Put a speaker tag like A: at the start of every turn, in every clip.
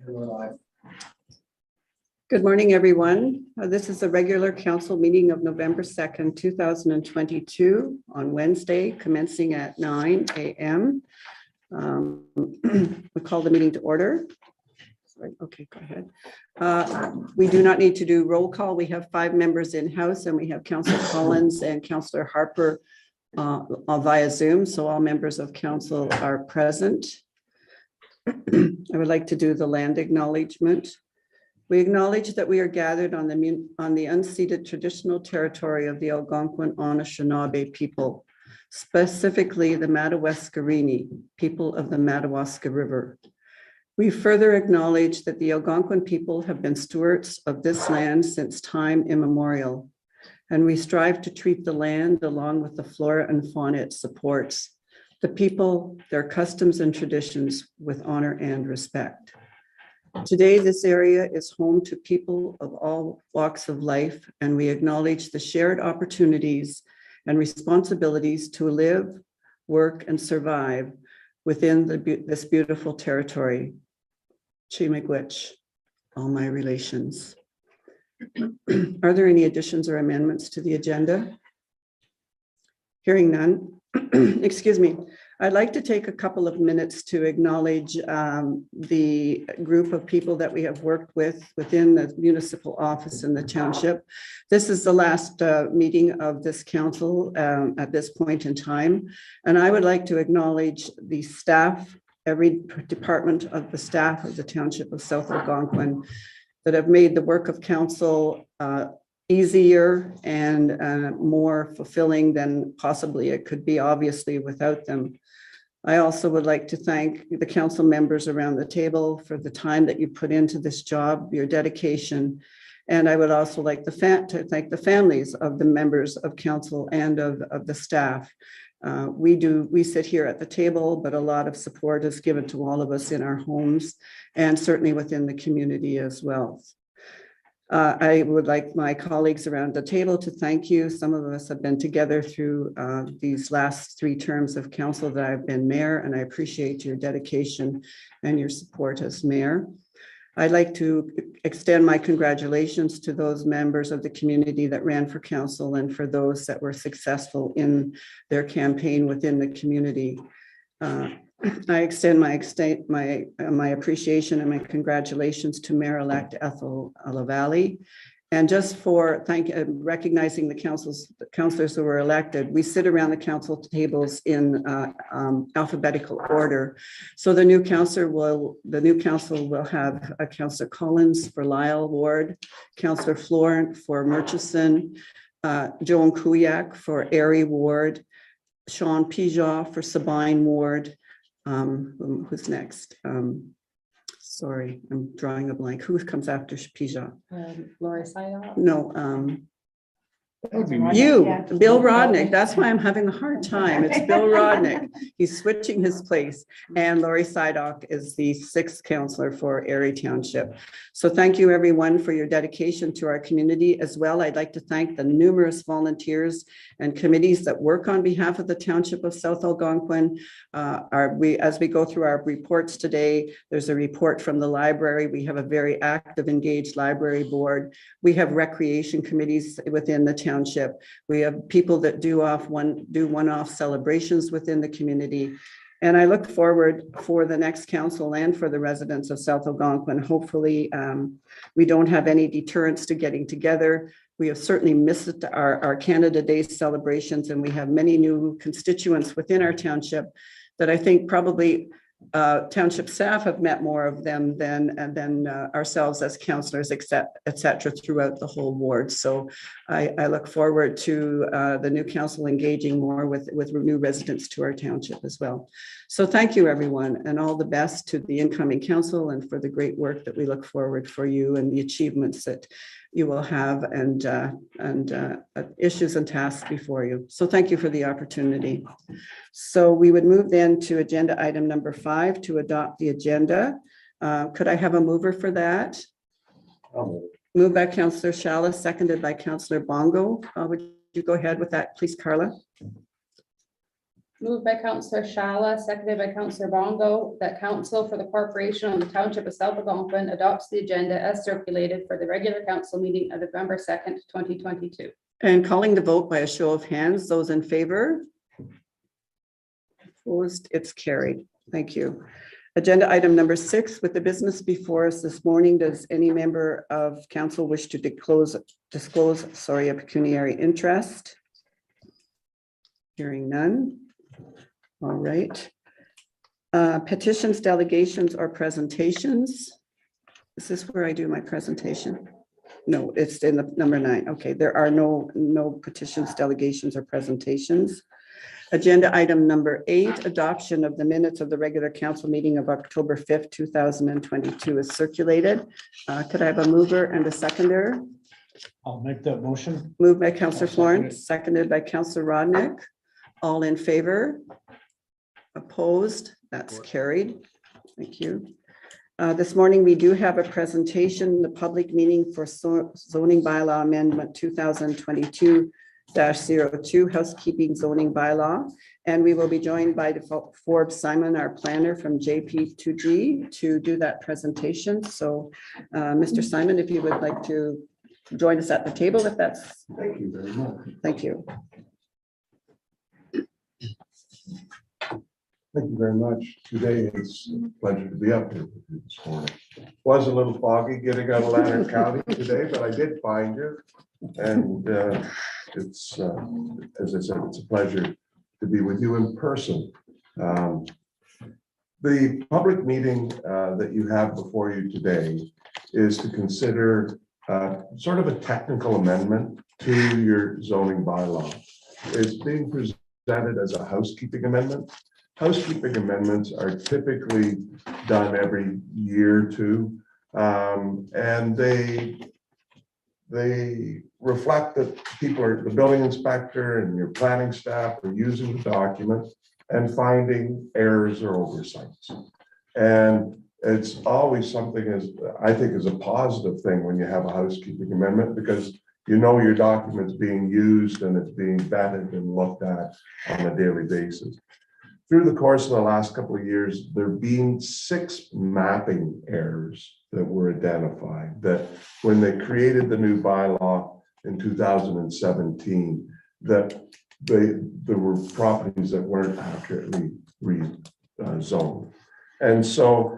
A: Good morning, everyone. This is the regular council meeting of November 2nd, 2022 on Wednesday, commencing at 9 a.m. We call the meeting to order. Sorry. Okay, go ahead. We do not need to do roll call. We have 5 members in-house and we have Councillor Collins and Councillor Harper via Zoom. So all members of council are present. I would like to do the land acknowledgement. We acknowledge that we are gathered on the unceded traditional territory of the Algonquin Anishinaabe people, specifically the Madawaskarini, people of the Madawaska River. We further acknowledge that the Algonquin people have been stewards of this land since time immemorial, and we strive to treat the land along with the flora and fauna it supports, the people, their customs and traditions with honor and respect. Today, this area is home to people of all walks of life, and we acknowledge the shared opportunities and responsibilities to live, work, and survive within this beautiful territory. Chi-miigwech, all my relations. Are there any additions or amendments to the agenda? Hearing none. Excuse me. I'd like to take a couple of minutes to acknowledge the group of people that we have worked with within the municipal office in the township. This is the last meeting of this council at this point in time. And I would like to acknowledge the staff, every department of the staff of the township of South Algonquin that have made the work of council easier and more fulfilling than possibly it could be, obviously, without them. I also would like to thank the council members around the table for the time that you put into this job, your dedication. And I would also like to thank the families of the members of council and of the staff. We sit here at the table, but a lot of support is given to all of us in our homes and certainly within the community as well. I would like my colleagues around the table to thank you. Some of us have been together through these last 3 terms of council that I've been mayor, and I appreciate your dedication and your support as mayor. I'd like to extend my congratulations to those members of the community that ran for council and for those that were successful in their campaign within the community. I extend my appreciation and my congratulations to Mayor-elect Ethel LaValle. And just for recognizing the councillors who were elected, we sit around the council tables in alphabetical order. So the new council will have Councillor Collins for Lyle Ward, Councillor Florent for Murchison, Joan Kuyak for Erie Ward, Sean Pijot for Sabine Ward. Who's next? Sorry, I'm drawing a blank. Who comes after Pijot?
B: Lori Sidoff?
A: No, Bill Rodnick. That's why I'm having a hard time. It's Bill Rodnick. He's switching his place. And Lori Sidoff is the 6th councillor for Erie Township. So thank you, everyone, for your dedication to our community. As well, I'd like to thank the numerous volunteers and committees that work on behalf of the Township of South Algonquin. As we go through our reports today, there's a report from the library. We have a very active, engaged library board. We have recreation committees within the township. We have people that do one-off celebrations within the community. And I look forward for the next council and for the residents of South Algonquin. Hopefully, we don't have any deterrents to getting together. We have certainly missed our Canada Day celebrations, and we have many new constituents within our township that I think probably township staff have met more of them than ourselves as councillors, et cetera, throughout the whole ward. So I look forward to the new council engaging more with new residents to our township as well. So thank you, everyone, and all the best to the incoming council and for the great work that we look forward for you and the achievements that you will have and issues and tasks before you. So thank you for the opportunity. So we would move then to agenda item number 5 to adopt the agenda. Could I have a mover for that? Moved by Councillor Shala, seconded by Councillor Bongo. Would you go ahead with that, please, Carla?
B: Moved by Councillor Shala, seconded by Councillor Bongo, that council for the corporation of the township of South Algonquin adopts the agenda as circulated for the regular council meeting of November 2nd, 2022.
A: And calling the vote by a show of hands, those in favor? Opposed, it's carried. Thank you. Agenda item number 6, with the business before us this morning, does any member of council wish to disclose a pecuniary interest? Hearing none. All right. Petitions, delegations, or presentations. Is this where I do my presentation? No, it's in the number 9. Okay, there are no petitions, delegations, or presentations. Agenda item number 8, adoption of the minutes of the regular council meeting of October 5th, 2022 is circulated. Could I have a mover and a seconder?
C: I'll make that motion.
A: Moved by Councillor
C: I'll second
A: Florence,
C: it.
A: seconded by Councillor Rodnick. All in favor? Opposed? That's carried. Thank you. This morning, we do have a presentation, the public meeting for zoning bylaw amendment 2022-02 housekeeping zoning bylaw. And we will be joined by Forbes Simon, our planner from JP2G, to do that presentation. So Mr. Simon, if you would like to join us at the table, if that's.
D: Thank you very much.
A: Thank you.
D: Thank you very much. Today, it's a pleasure to be up here with you this morning. Was a little foggy getting out of Lanark County today, but I did find you. And it's, as I said, it's a pleasure to be with you in person. The public meeting that you have before you today is to consider sort of a technical amendment to your zoning bylaw. It's being presented as a housekeeping amendment. Housekeeping amendments are typically done every year or two, and they reflect that the building inspector and your planning staff are using the document and finding errors or oversights. And it's always something I think is a positive thing when you have a housekeeping amendment, because you know your document's being used and it's being vetted and looked at on a daily basis. Through the course of the last couple of years, there have been 6 mapping errors that were identified, that when they created the new bylaw in 2017, that there were properties that weren't accurately rezoned. And so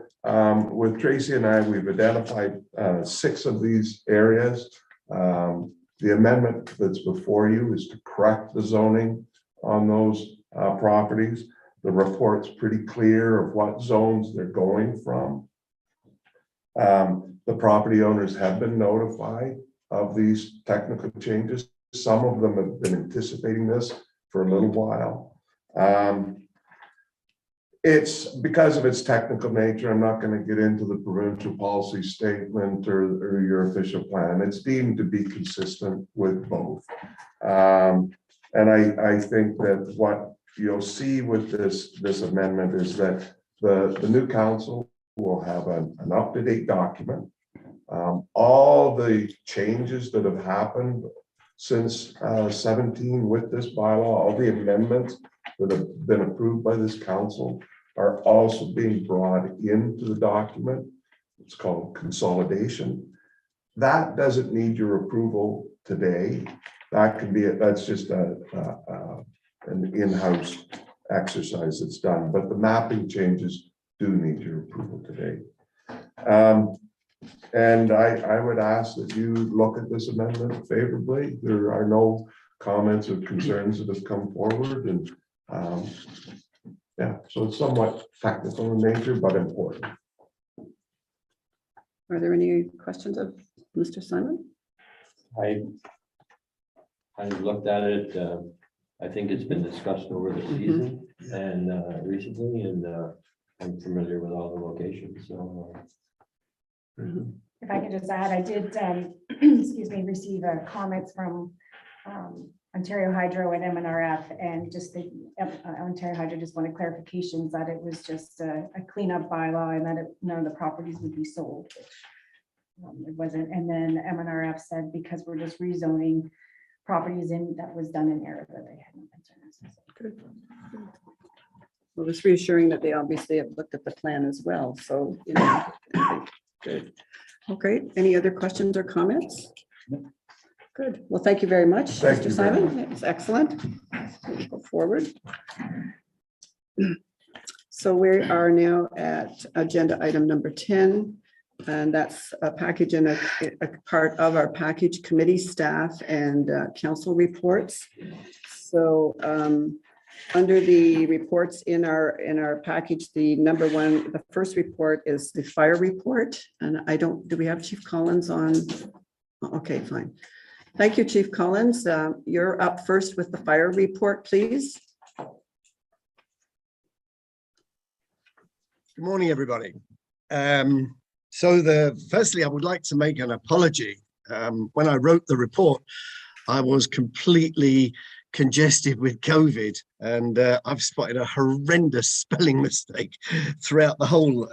D: with Tracy and I, we've identified 6 of these areas. The amendment that's before you is to correct the zoning on those properties. The report's pretty clear of what zones they're going from. The property owners have been notified of these technical changes. Some of them have been anticipating this for a little while. It's because of its technical nature. I'm not going to get into the provincial policy statement or your official plan. It's deemed to be consistent with both. And I think that what you'll see with this amendment is that the new council will have an up-to-date document. All the changes that have happened since 17 with this bylaw, all the amendments that have been approved by this council are also being brought into the document. It's called consolidation. That doesn't need your approval today. That can be, that's just an in-house exercise that's done, but the mapping changes do need your approval today. And I would ask that you look at this amendment favorably. There are no comments or concerns that have come forward, and yeah, so it's somewhat technical in nature, but important.
A: Are there any questions of Mr. Simon?
E: I looked at it. I think it's been discussed over the season and recently, and I'm familiar with all the locations. So,
F: if I could just add, I did, excuse me, receive comments from Ontario Hydro and MNRF, and just the Ontario Hydro just wanted clarifications that it was just a cleanup bylaw and that none of the properties would be sold. It wasn't, and then MNRF said because we're just rezoning properties in that was done in error, that they had no concerns.
A: Good. Well, it's reassuring that they obviously have looked at the plan as well, so, you know, I think, good. Okay, any other questions or comments? Good, well, thank you very much,
D: Thank
A: Mr.
D: you very
A: Simon, it's excellent. We'll go forward. So we are now at agenda item number 10, and that's a package and a part of our package committee staff and council reports. So under the reports in our package, the number one, the first report is the fire report. And do we have Chief Collins on? Okay, fine. Thank you, Chief Collins. You're up first with the fire report, please.
G: Good morning, everybody. Firstly, I would like to make an apology. When I wrote the report, I was completely congested with COVID, and I've spotted a horrendous spelling mistake throughout the whole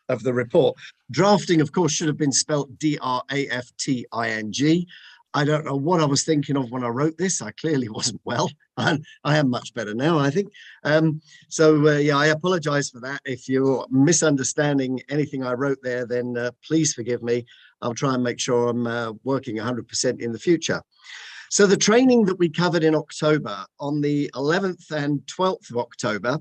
G: of the report. Drafting, of course, should have been spelled D-R-A-F-T-I-N-G. I don't know what I was thinking of when I wrote this. I clearly wasn't well. I am much better now, I think. Yeah, I apologize for that. If you're misunderstanding anything I wrote there, then please forgive me. I'll try and make sure I'm working 100% in the future. So the training that we covered in October, on the 11th and 12th of October,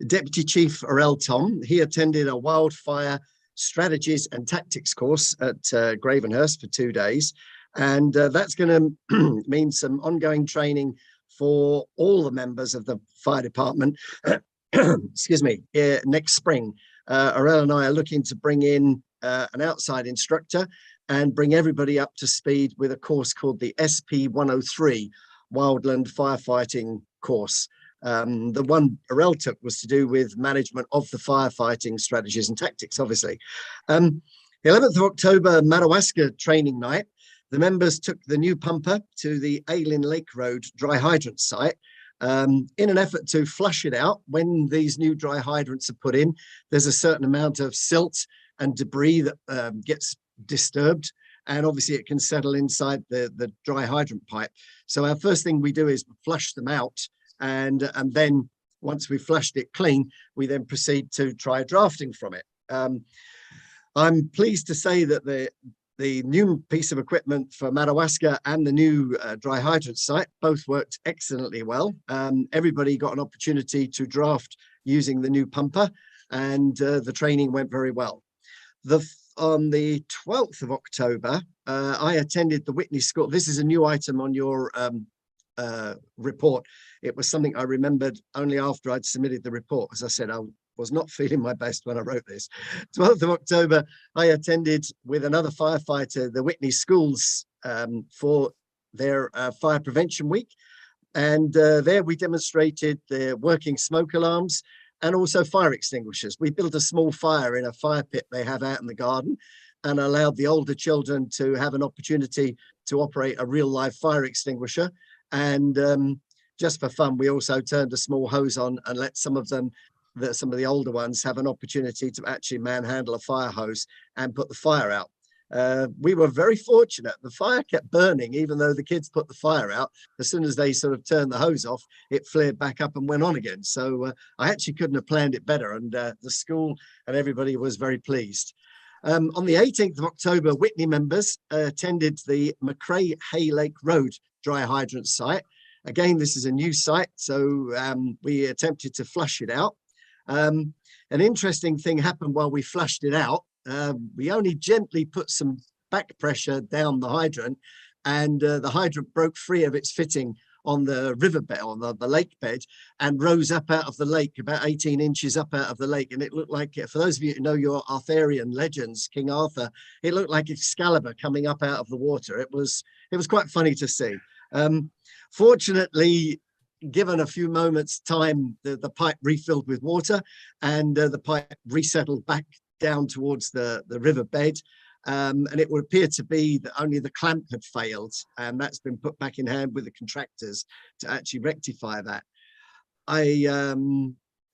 G: Deputy Chief Orel Tom, he attended a wildfire strategies and tactics course at Gravenhurst for 2 days. And that's going to mean some ongoing training for all the members of the fire department, excuse me, next spring. Orel and I are looking to bring in an outside instructor and bring everybody up to speed with a course called the SP 103 Wildland Firefighting course. The one Orel took was to do with management of the firefighting strategies and tactics, obviously. The 11th of October, Madawaska training night. The members took the new pumper to the Aylin Lake Road dry hydrant site in an effort to flush it out. When these new dry hydrants are put in, there's a certain amount of silt and debris that gets disturbed, and obviously it can settle inside the dry hydrant pipe. So our first thing we do is flush them out, and then once we've flushed it clean, we then proceed to try drafting from it. I'm pleased to say that the new piece of equipment for Madawaska and the new dry hydrant site both worked excellently well. Everybody got an opportunity to draft using the new pumper, and the training went very well. On the 12th of October, I attended the Whitney School. This is a new item on your report. It was something I remembered only after I'd submitted the report. As I said, I was not feeling my best when I wrote this. 12th of October, I attended with another firefighter the Whitney Schools for their fire prevention week. And there we demonstrated the working smoke alarms and also fire extinguishers. We built a small fire in a fire pit they have out in the garden and allowed the older children to have an opportunity to operate a real live fire extinguisher. And just for fun, we also turned a small hose on and let some of the older ones have an opportunity to actually manhandle a fire hose and put the fire out. We were very fortunate. The fire kept burning, even though the kids put the fire out. As soon as they sort of turned the hose off, it flared back up and went on again. So I actually couldn't have planned it better. And the school and everybody was very pleased. On the 18th of October, Whitney members attended the McRae Hay Lake Road dry hydrant site. Again, this is a new site, so we attempted to flush it out. An interesting thing happened while we flushed it out. We only gently put some back pressure down the hydrant, and the hydrant broke free of its fitting on the riverbed, on the lake bed, and rose up out of the lake, about 18 inches up out of the lake. And it looked like, for those of you who know your Arthurian legends, King Arthur, it looked like Excalibur coming up out of the water. It was quite funny to see. Fortunately, given a few moments time, the pipe refilled with water, and the pipe resettled back down towards the riverbed. And it would appear to be that only the clamp had failed, and that's been put back in hand with the contractors to actually rectify that.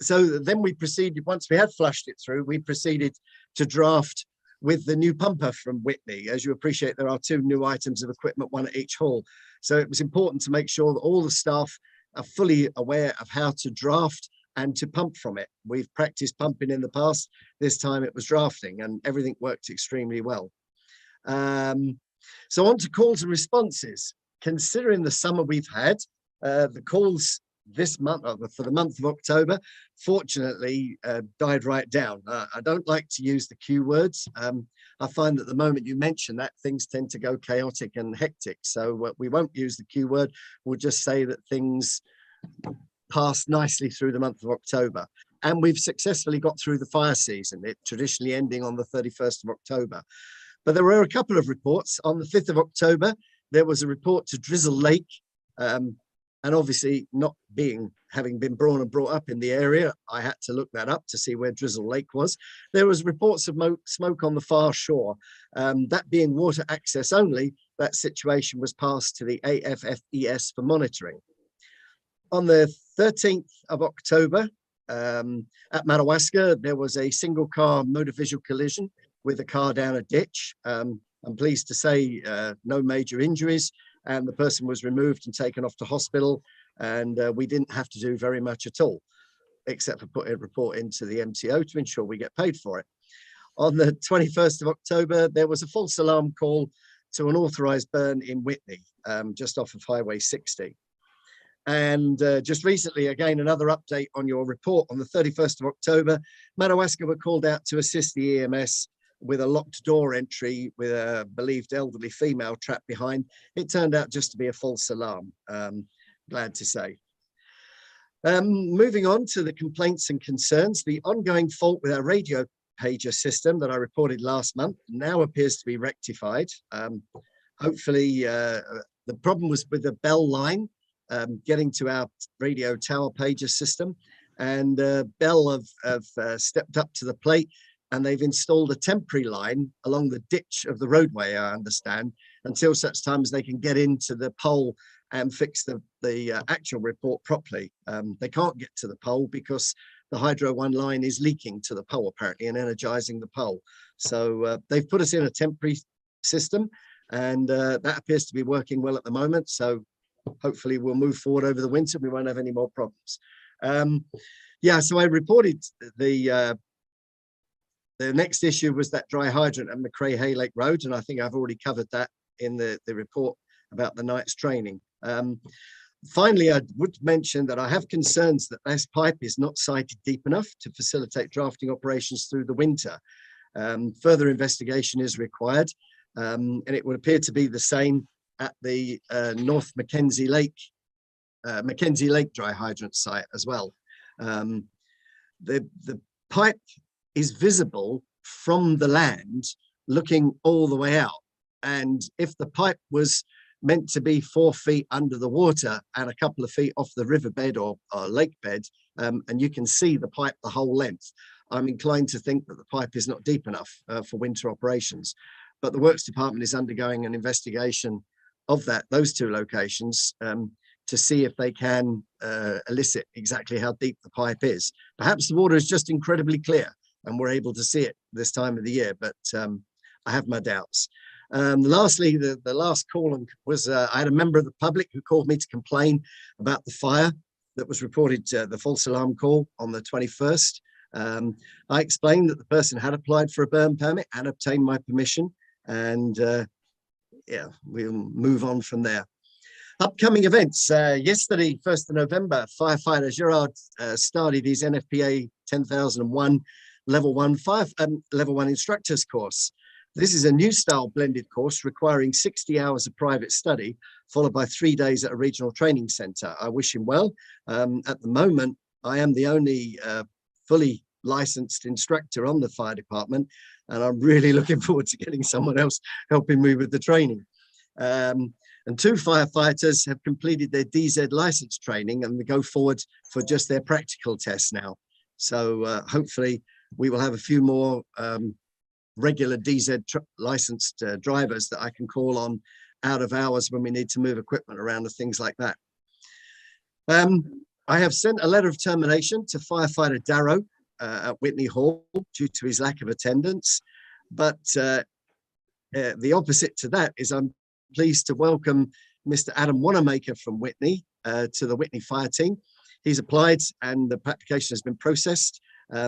G: So then we proceeded, once we had flushed it through, we proceeded to draft with the new pumper from Whitney. As you appreciate, there are 2 new items of equipment, one at each hall. So it was important to make sure that all the staff are fully aware of how to draft and to pump from it. We've practiced pumping in the past. This time it was drafting, and everything worked extremely well. So on to calls and responses. Considering the summer we've had, the calls this month, for the month of October, fortunately died right down. I don't like to use the Q words. I find that the moment you mention that, things tend to go chaotic and hectic. So we won't use the Q word. We'll just say that things passed nicely through the month of October. And we've successfully got through the fire season, it traditionally ending on the 31st of October. But there were a couple of reports. On the 5th of October, there was a report to Drizzle Lake. And obviously having been born and brought up in the area, I had to look that up to see where Drizzle Lake was. There was reports of smoke on the far shore. That being water access only, that situation was passed to the AFFES for monitoring. On the 13th of October, at Madawaska, there was a single car motor visual collision with a car down a ditch. I'm pleased to say no major injuries, and the person was removed and taken off to hospital, and we didn't have to do very much at all, except for putting a report into the MTO to ensure we get paid for it. On the 21st of October, there was a false alarm call to an authorized burn in Whitney, just off of Highway 60. And just recently, again, another update on your report. On the 31st of October, Madawaska were called out to assist the EMS with a locked door entry with a believed elderly female trapped behind. It turned out just to be a false alarm, glad to say. Moving on to the complaints and concerns, the ongoing fault with our radio pager system that I reported last month now appears to be rectified. Hopefully, the problem was with the Bell line, getting to our radio tower pager system, and Bell have stepped up to the plate, and they've installed a temporary line along the ditch of the roadway, I understand, until such time as they can get into the pole and fix the actual report properly. They can't get to the pole because the Hydro 1 line is leaking to the pole apparently and energizing the pole. So they've put us in a temporary system, and that appears to be working well at the moment. So hopefully we'll move forward over the winter. We won't have any more problems. Yeah, so I reported the next issue was that dry hydrant at McRae Hay Lake Road, and I think I've already covered that in the report about the night's training. Finally, I would mention that I have concerns that this pipe is not sited deep enough to facilitate drafting operations through the winter. Further investigation is required, and it would appear to be the same at the North Mackenzie Lake dry hydrant site as well. The pipe is visible from the land looking all the way out. And if the pipe was meant to be 4 feet under the water and a couple of feet off the riverbed or lake bed, and you can see the pipe the whole length, I'm inclined to think that the pipe is not deep enough for winter operations. But the Works Department is undergoing an investigation of those two locations to see if they can elicit exactly how deep the pipe is. Perhaps the water is just incredibly clear and we're able to see it this time of the year, but I have my doubts. Lastly, the last call was I had a member of the public who called me to complain about the fire that was reported, the false alarm call on the 21st. I explained that the person had applied for a burn permit and obtained my permission, and yeah, we'll move on from there. Upcoming events. Yesterday, 1st of November, firefighter Gerard started his NFPA 10,001 level 1 instructors course. This is a new style blended course requiring 60 hours of private study, followed by 3 days at a regional training centre. I wish him well. At the moment, I am the only fully licensed instructor on the fire department, and I'm really looking forward to getting someone else helping me with the training. And 2 firefighters have completed their DZ license training, and they go forward for just their practical tests now. So hopefully we will have a few more regular DZ licensed drivers that I can call on out of hours when we need to move equipment around and things like that. I have sent a letter of termination to firefighter Darrow at Whitney Hall due to his lack of attendance. But the opposite to that is I'm pleased to welcome Mr. Adam Wanamaker from Whitney to the Whitney fire team. he's applied and the application has been processed.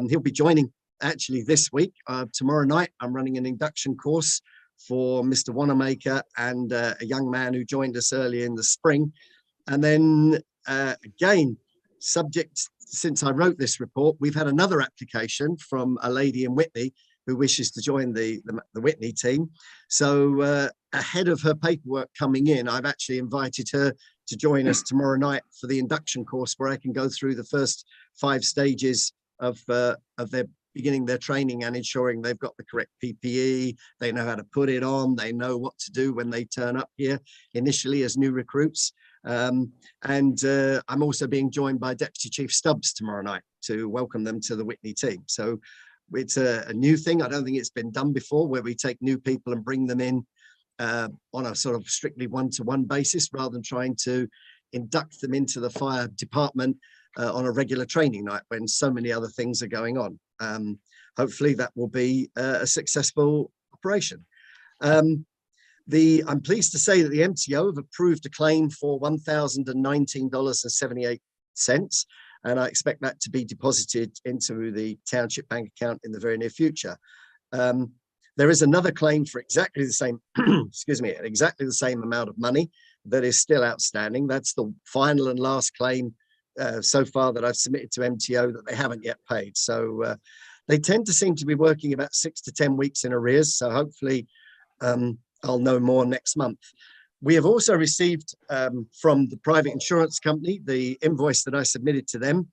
G: He'll be joining actually this week. Tomorrow night, I'm running an induction course for Mr. Wanamaker and a young man who joined us early in the spring. And then again, subject, since I wrote this report, we've had another application from a lady in Whitney who wishes to join the Whitney team. So ahead of her paperwork coming in, I've actually invited her to join us tomorrow night for the induction course, where I can go through the first 5 stages of their beginning their training and ensuring they've got the correct PPE, they know how to put it on, they know what to do when they turn up here initially as new recruits. I'm also being joined by Deputy Chief Stubbs tomorrow night to welcome them to the Whitney team. So it's a new thing. I don't think it's been done before, where we take new people and bring them in on a sort of strictly one-to-one basis, rather than trying to induct them into the fire department on a regular training night when so many other things are going on. Hopefully that will be a successful operation. I'm pleased to say that the MTO have approved a claim for $1,019.78, and I expect that to be deposited into the township bank account in the very near future. There is another claim for exactly the same, excuse me, exactly the same amount of money that is still outstanding. That's the final and last claim so far that I've submitted to MTO that they haven't yet paid. So they tend to seem to be working about 6 to 10 weeks in arrears. So hopefully I'll know more next month. We have also received from the private insurance company the invoice that I submitted to them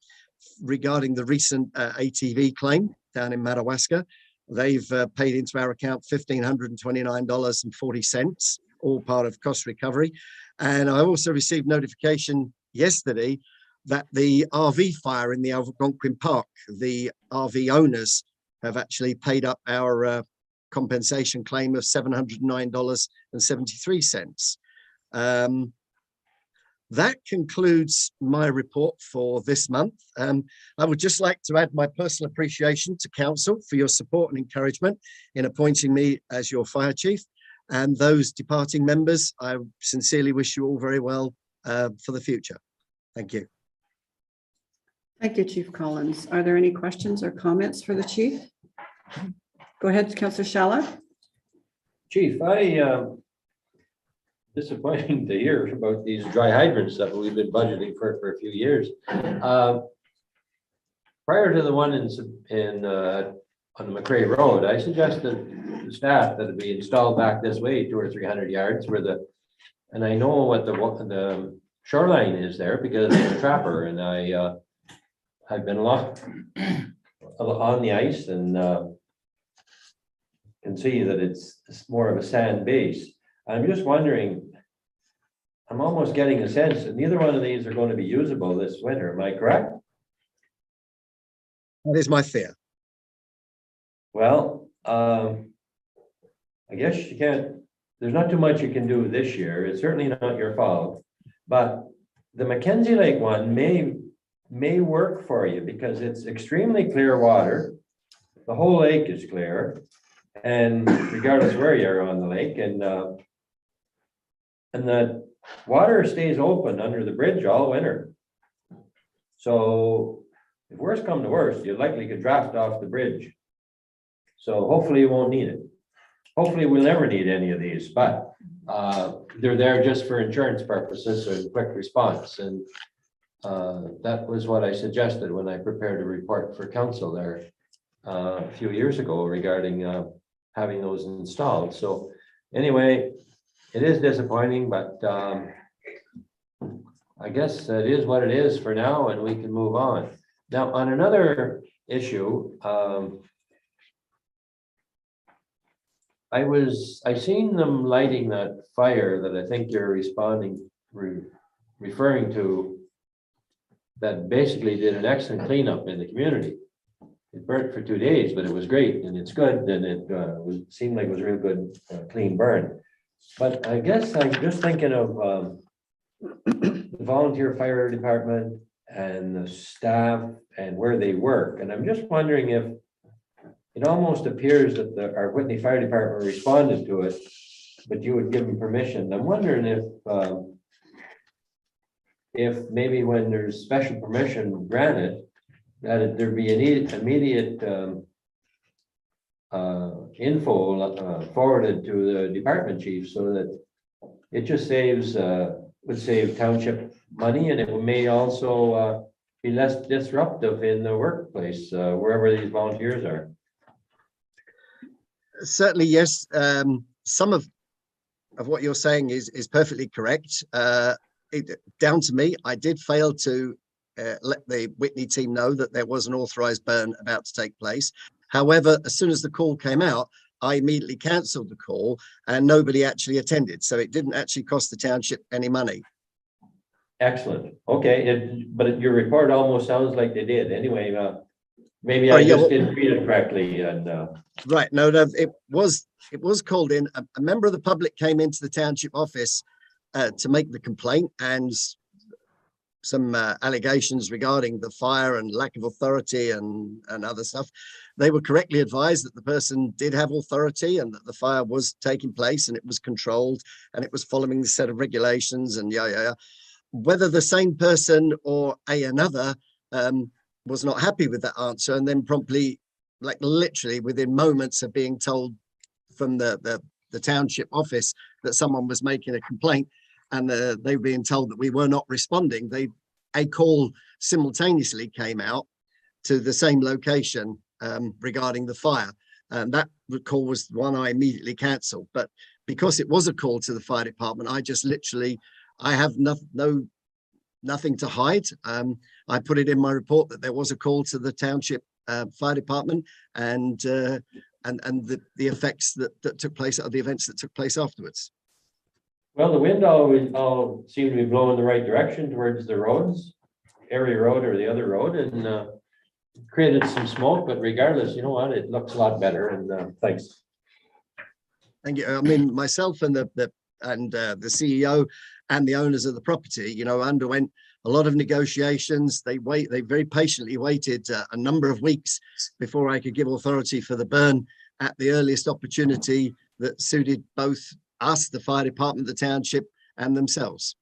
G: regarding the recent ATV claim down in Madawaska. They've paid into our account $1,529.40, all part of cost recovery. And I also received notification yesterday that the RV fire in the Algonquin Park, the RV owners have actually paid up our compensation claim of $709.73. That concludes my report for this month. I would just like to add my personal appreciation to Council for your support and encouragement in appointing me as your fire chief, and those departing members. I sincerely wish you all very well for the future. Thank you.
A: Thank you, Chief Collins. Are there any questions or comments for the chief? Go ahead, Councillor Shala.
E: Chief, disappointing to hear about these dry hydrants that we've been budgeting for a few years. Prior to the one on the McCrae Road, I suggested to staff that it be installed back this way 200 or 300 yards and I know what the shoreline is there because I'm a trapper, and I've been on the ice and can see that it's more of a sand base. I'm just wondering, I'm almost getting a sense that neither one of these are going to be usable this winter. Am I correct?
G: That is my fear.
E: Well, I guess you can't, there's not too much you can do this year. It's certainly not your fault, but the Mackenzie Lake one may work for you because it's extremely clear water. The whole lake is clear, and regardless of where you are on the lake, and the water stays open under the bridge all winter. So if worse come to worse, you likely could draft off the bridge. So hopefully you won't need it. Hopefully we'll never need any of these, but they're there just for insurance purposes or quick response. And that was what I suggested when I prepared a report for council there a few years ago regarding having those installed. So anyway, it is disappointing, but I guess it is what it is for now, and we can move on. Now, on another issue, I seen them lighting that fire that I think you're referring to, that basically did an excellent cleanup in the community. It burnt for 2 days, but it was great, and it's good, and it seemed like it was a real good clean burn. But I guess I'm just thinking of the volunteer fire department and the staff and where they work. And I'm just wondering if it almost appears that our Whitney Fire Department responded to it, but you would give them permission. I'm wondering if maybe when there's special permission granted, that there be an immediate info forwarded to the department chief so that it just saves, would save township money, and it may also be less disruptive in the workplace, wherever these volunteers are.
G: Certainly, yes. Some of what you're saying is perfectly correct. Down to me, I did fail to let the Whitney team know that there was an authorized burn about to take place. However, as soon as the call came out, I immediately cancelled the call and nobody actually attended. So it didn't actually cost the township any money.
E: Excellent. Okay, but your report almost sounds like they did. Anyway, maybe
G: Oh,
E: I
G: yeah,
E: just
G: well,
E: didn't read it correctly. And
G: right, no, it was called in. A member of the public came into the township office to make the complaint, and some allegations regarding the fire and lack of authority and other stuff. They were correctly advised that the person did have authority and that the fire was taking place and it was controlled and it was following the set of regulations and yeah. Whether the same person or another was not happy with that answer, and then promptly, like literally within moments of being told from the township office that someone was making a complaint, and they were being told that we were not responding, a call simultaneously came out to the same location regarding the fire. And that call was the one I immediately cancelled. But because it was a call to the fire department, I just literally, I have nothing to hide. I put it in my report that there was a call to the township fire department and the effects that took place, or the events that took place afterwards.
E: well, the wind all seemed to be blowing the right direction towards the roads, area road or the other road, and created some smoke. But regardless, you know what? It looks a lot better. And thanks.
G: Thank you. I mean, myself and the CEO and the owners of the property, you know, underwent a lot of negotiations. They very patiently waited a number of weeks before I could give authority for the burn at the earliest opportunity that suited both us, the fire department, the township, and themselves.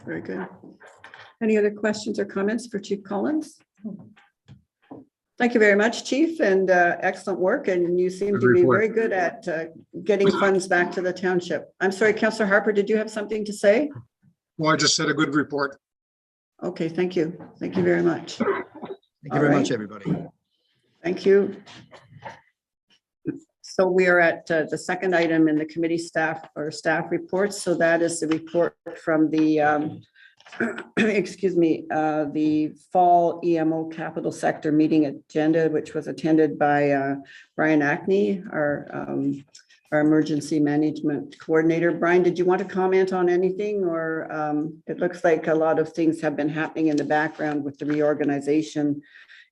A: Very good. Any other questions or comments for Chief Collins? Thank you very much, Chief, and excellent work. And you seem to be very good at getting funds back to the township. I'm sorry, Councillor Harper, did you have something to say?
H: Well, I just said a good report.
A: Okay, thank you. Thank you very much.
G: Thank you very much, everybody.
A: Thank you. So we are at the second item in the committee staff reports. So that is the report from the excuse me, the fall EMO capital sector meeting agenda, which was attended by Brian Ackney, our emergency management coordinator. Brian, did you want to comment on anything, or it looks like a lot of things have been happening in the background with the reorganization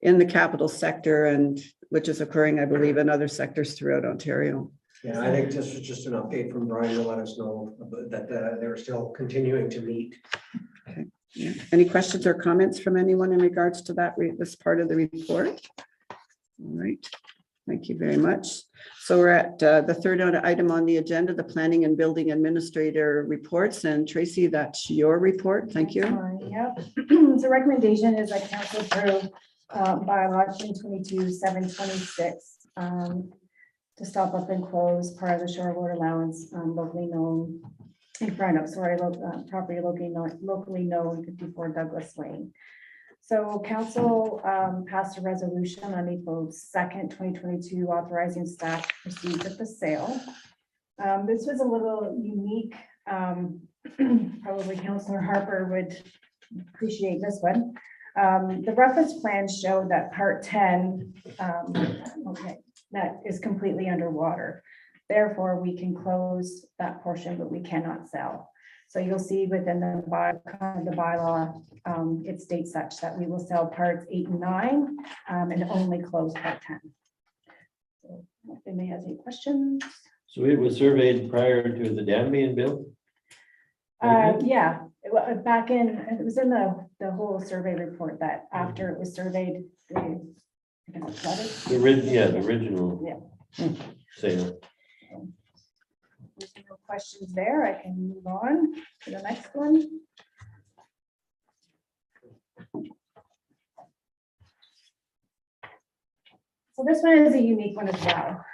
A: in the capital sector, and which is occurring, I believe, in other sectors throughout Ontario.
I: Yeah, I think this was just an update from Brian to let us know that they're still continuing to meet.
A: Okay. Yeah. Any questions or comments from anyone in regards to that, this part of the report? All right. Thank you very much. So we're at the third item on the agenda, the planning and building administrator reports. And Tracy, that's your report. Thank you.
F: Yep. So recommendation is that council approve bylaw 22-726 to stop up and close part of the shore road allowance locally known in front of, property locally known 54 Douglas Lane. So council passed a resolution on April 2nd, 2022, authorizing staff to proceed with the sale. This was a little unique. Probably Councillor Harper would appreciate this one. The reference plan showed that part 10, that is completely underwater. Therefore, we can close that portion, but we cannot sell. So you'll see within the bylaw, it states such that we will sell parts 8 and 9 and only close part 10. So if anybody has any questions.
E: So it was surveyed prior to the dam being built?
F: Yeah, back in, it was in the whole survey report that after it was surveyed, the
E: The original
F: Yeah.
E: sale.
F: There's no questions there, I can move on to the next one. So this one is a unique one as well.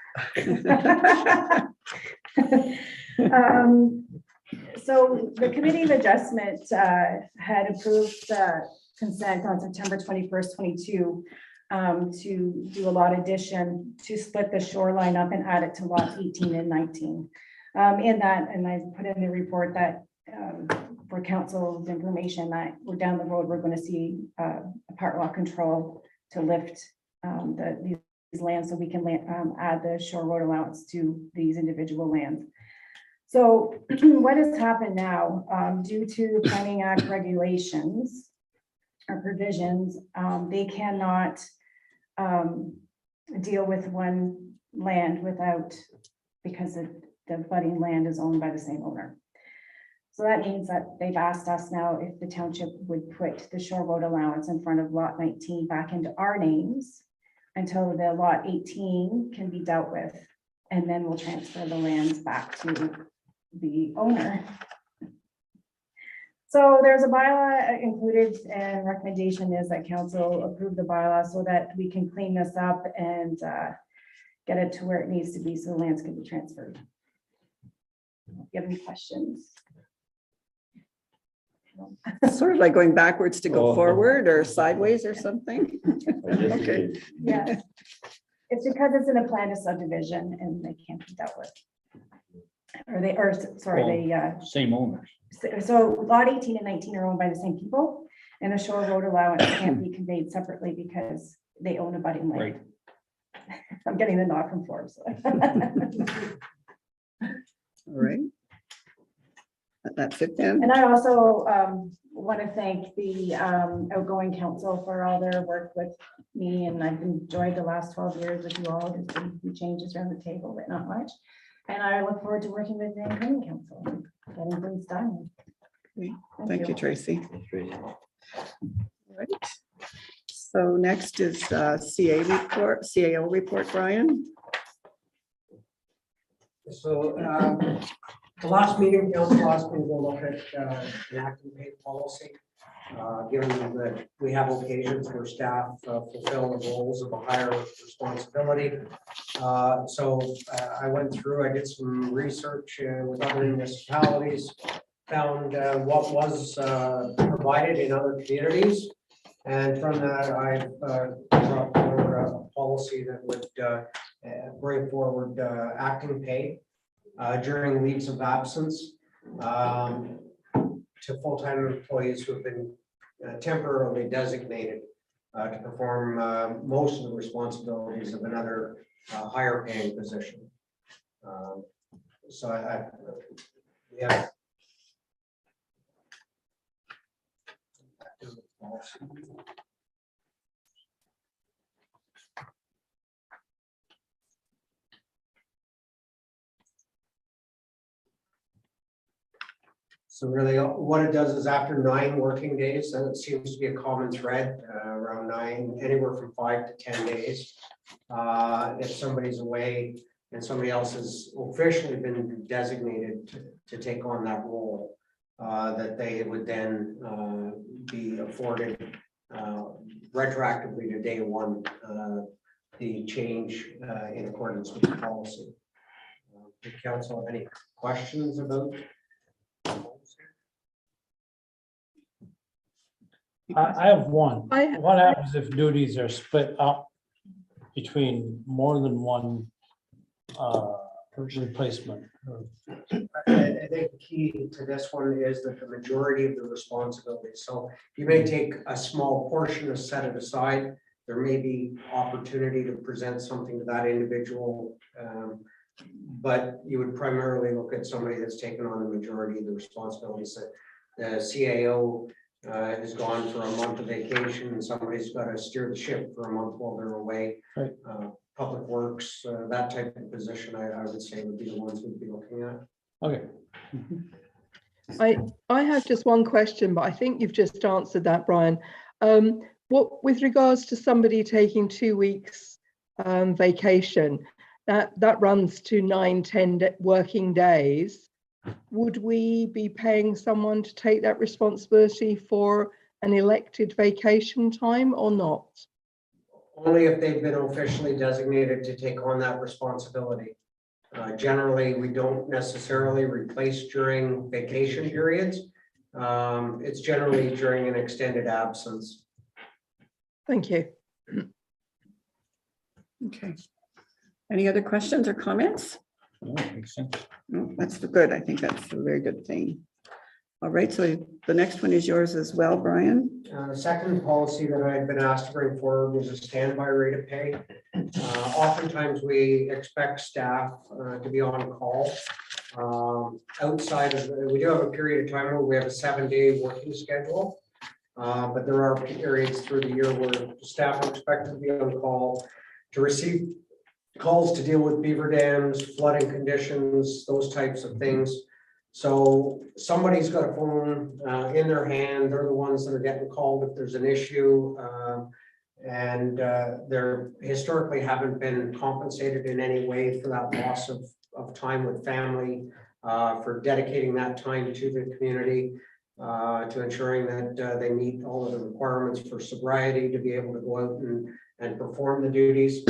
F: So the Committee of Adjustment had approved consent on September 21st, 22 to do a lot addition to split the shoreline up and add it to lots 18 and 19. In that, and I put in the report that for council's information that we're down the road, we're going to see a part law control to lift these lands so we can add the shore road allowance to these individual lands. So what has happened now, due to Planning Act regulations or provisions, they cannot deal with one land without, because the budding land is owned by the same owner. So that means that they've asked us now if the township would put the shore road allowance in front of lot 19 back into our names until the lot 18 can be dealt with, and then we'll transfer the lands back to the owner. So there's a bylaw included, and recommendation is that council approve the bylaw so that we can clean this up and get it to where it needs to be so the lands can be transferred. Do you have any questions?
A: Sort of like going backwards to go
E: Oh.
A: forward or sideways or something. Okay.
F: Yeah, it's because it's in a plan of subdivision and they can't be dealt with.
C: Same owners.
F: So lot 18 and 19 are owned by the same people, and a shore road allowance can't be conveyed separately because they own a budding land.
C: Right.
F: I'm getting the nod from Forbes.
A: All right. That's it then.
F: And I also want to thank the outgoing council for all their work with me, and I've enjoyed the last 12 years with you all. There's been a few changes around the table, but not much. And I look forward to working with the incoming council, and getting things done.
A: Thank you, Tracy.
E: That's great.
A: All right. So next is CAO report, Brian.
I: So the last meeting, council asked me to go look at enacting pay policy. Given that we have occasions where staff fulfill the roles of a higher responsibility. So I went through, I did some research with other municipalities, found what was provided in other communities. And from that, I've brought forward a policy that would bring forward acting pay during leaves of absence to full-time employees who have been temporarily designated to perform most of the responsibilities of another higher paying position. So yeah. So really what it does is after 9 working days, and it seems to be a common thread around 9, anywhere from 5 to 10 days. If somebody's away and somebody else has officially been designated to take on that role, that they would then be afforded retroactively to day 1, the change in accordance with the policy. Does council have any questions about?
C: I have one.
J: I-
C: What happens if duties are split up between more than one replacement?
I: I think the key to this one is that the majority of the responsibility. So you may take a small portion and set it aside. There may be opportunity to present something to that individual. But you would primarily look at somebody that's taken on the majority of the responsibilities. The CAO is gone for a month of vacation and somebody's got to steer the ship for a month while they're away.
C: Right.
I: Public Works, that type of position, I would say would be the ones we'd be looking at.
C: Okay.
J: I have just one question, but I think you've just answered that, Brian. What with regards to somebody taking 2 weeks vacation, that runs to 9-10 working days. would we be paying someone to take that responsibility for an elected vacation time or not?
I: Only if they've been officially designated to take on that responsibility. Generally, we don't necessarily replace during vacation periods. It's generally during an extended absence.
J: Thank you.
A: Okay. Any other questions or comments?
C: No, makes sense.
A: No, that's good. I think that's a very good thing. All right, so the next one is yours as well, Brian.
I: The second policy that I've been asked to bring forward was a standby rate of pay. Oftentimes we expect staff to be on call. Outside of, we do have a period of time where we have a 7-day working schedule. But there are periods through the year where staff are expected to be on call to receive calls to deal with beaver dams, flooding conditions, those types of things. So somebody's got a phone in their hand. They're the ones that are getting called if there's an issue. And they're historically haven't been compensated in any way for that loss of time with family, for dedicating that time to the community, to ensuring that they meet all of the requirements for sobriety to be able to go out and perform the duties.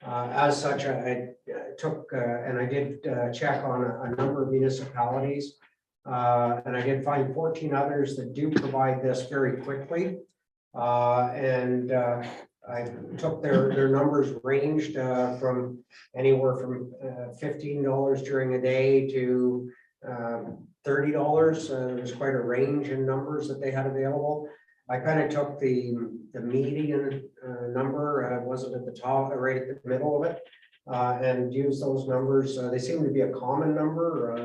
I: As such, I took and I did check on a number of municipalities, and I did find 14 others that do provide this very quickly. And I took their numbers ranged from anywhere from $15 during a day to $30. There's quite a range in numbers that they had available. I kind of took the median number, wasn't at the top, right at the middle of it, and used those numbers. They seem to be a common number,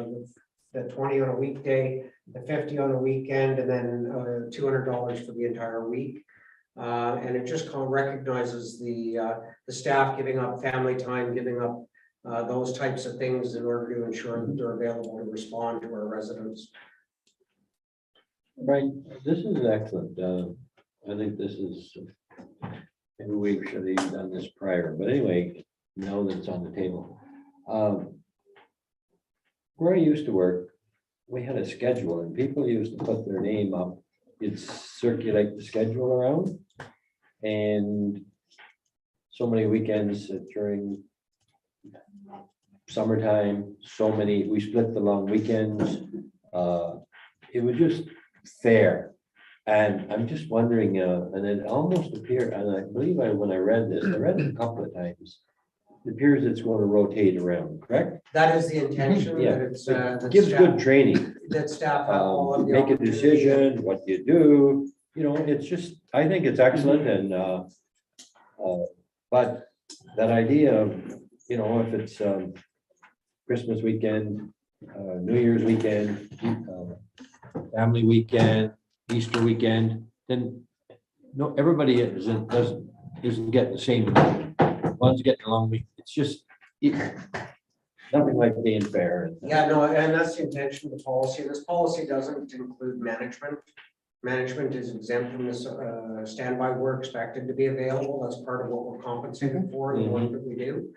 I: the 20 on a weekday, the 50 on a weekend, and then $200 for the entire week. And it just kind of recognizes the staff giving up family time, giving up those types of things in order to ensure that they're available to respond to our residents.
E: Right, this is excellent. I think this is, maybe we should have even done this prior, but anyway, now that it's on the table. Where I used to work, we had a schedule and people used to put their name up. You'd circulate the schedule around. And so many weekends during summertime, so many, we split the long weekends. It was just fair. And I'm just wondering, and it almost appeared, and I believe when I read this, I read it a couple of times. It appears it's going to rotate around, correct?
I: That is the intention.
E: Yeah,
I: that it's that
E: gives
I: staff-
E: good training.
I: That staff have all of the
E: Make a
I: opportunity.
E: decision, what you do, you know, it's just, I think it's excellent and, but that idea of, you know, if it's, Christmas weekend, New Year's weekend, family weekend, Easter weekend, then no, everybody isn't getting the same. One's getting a long week. It's just nothing like being fair.
I: Yeah, no, and that's the intention of the policy. This policy doesn't include management. Management is exempt from this standby. We're expected to be available. That's part of what we're compensated for, the work that we do.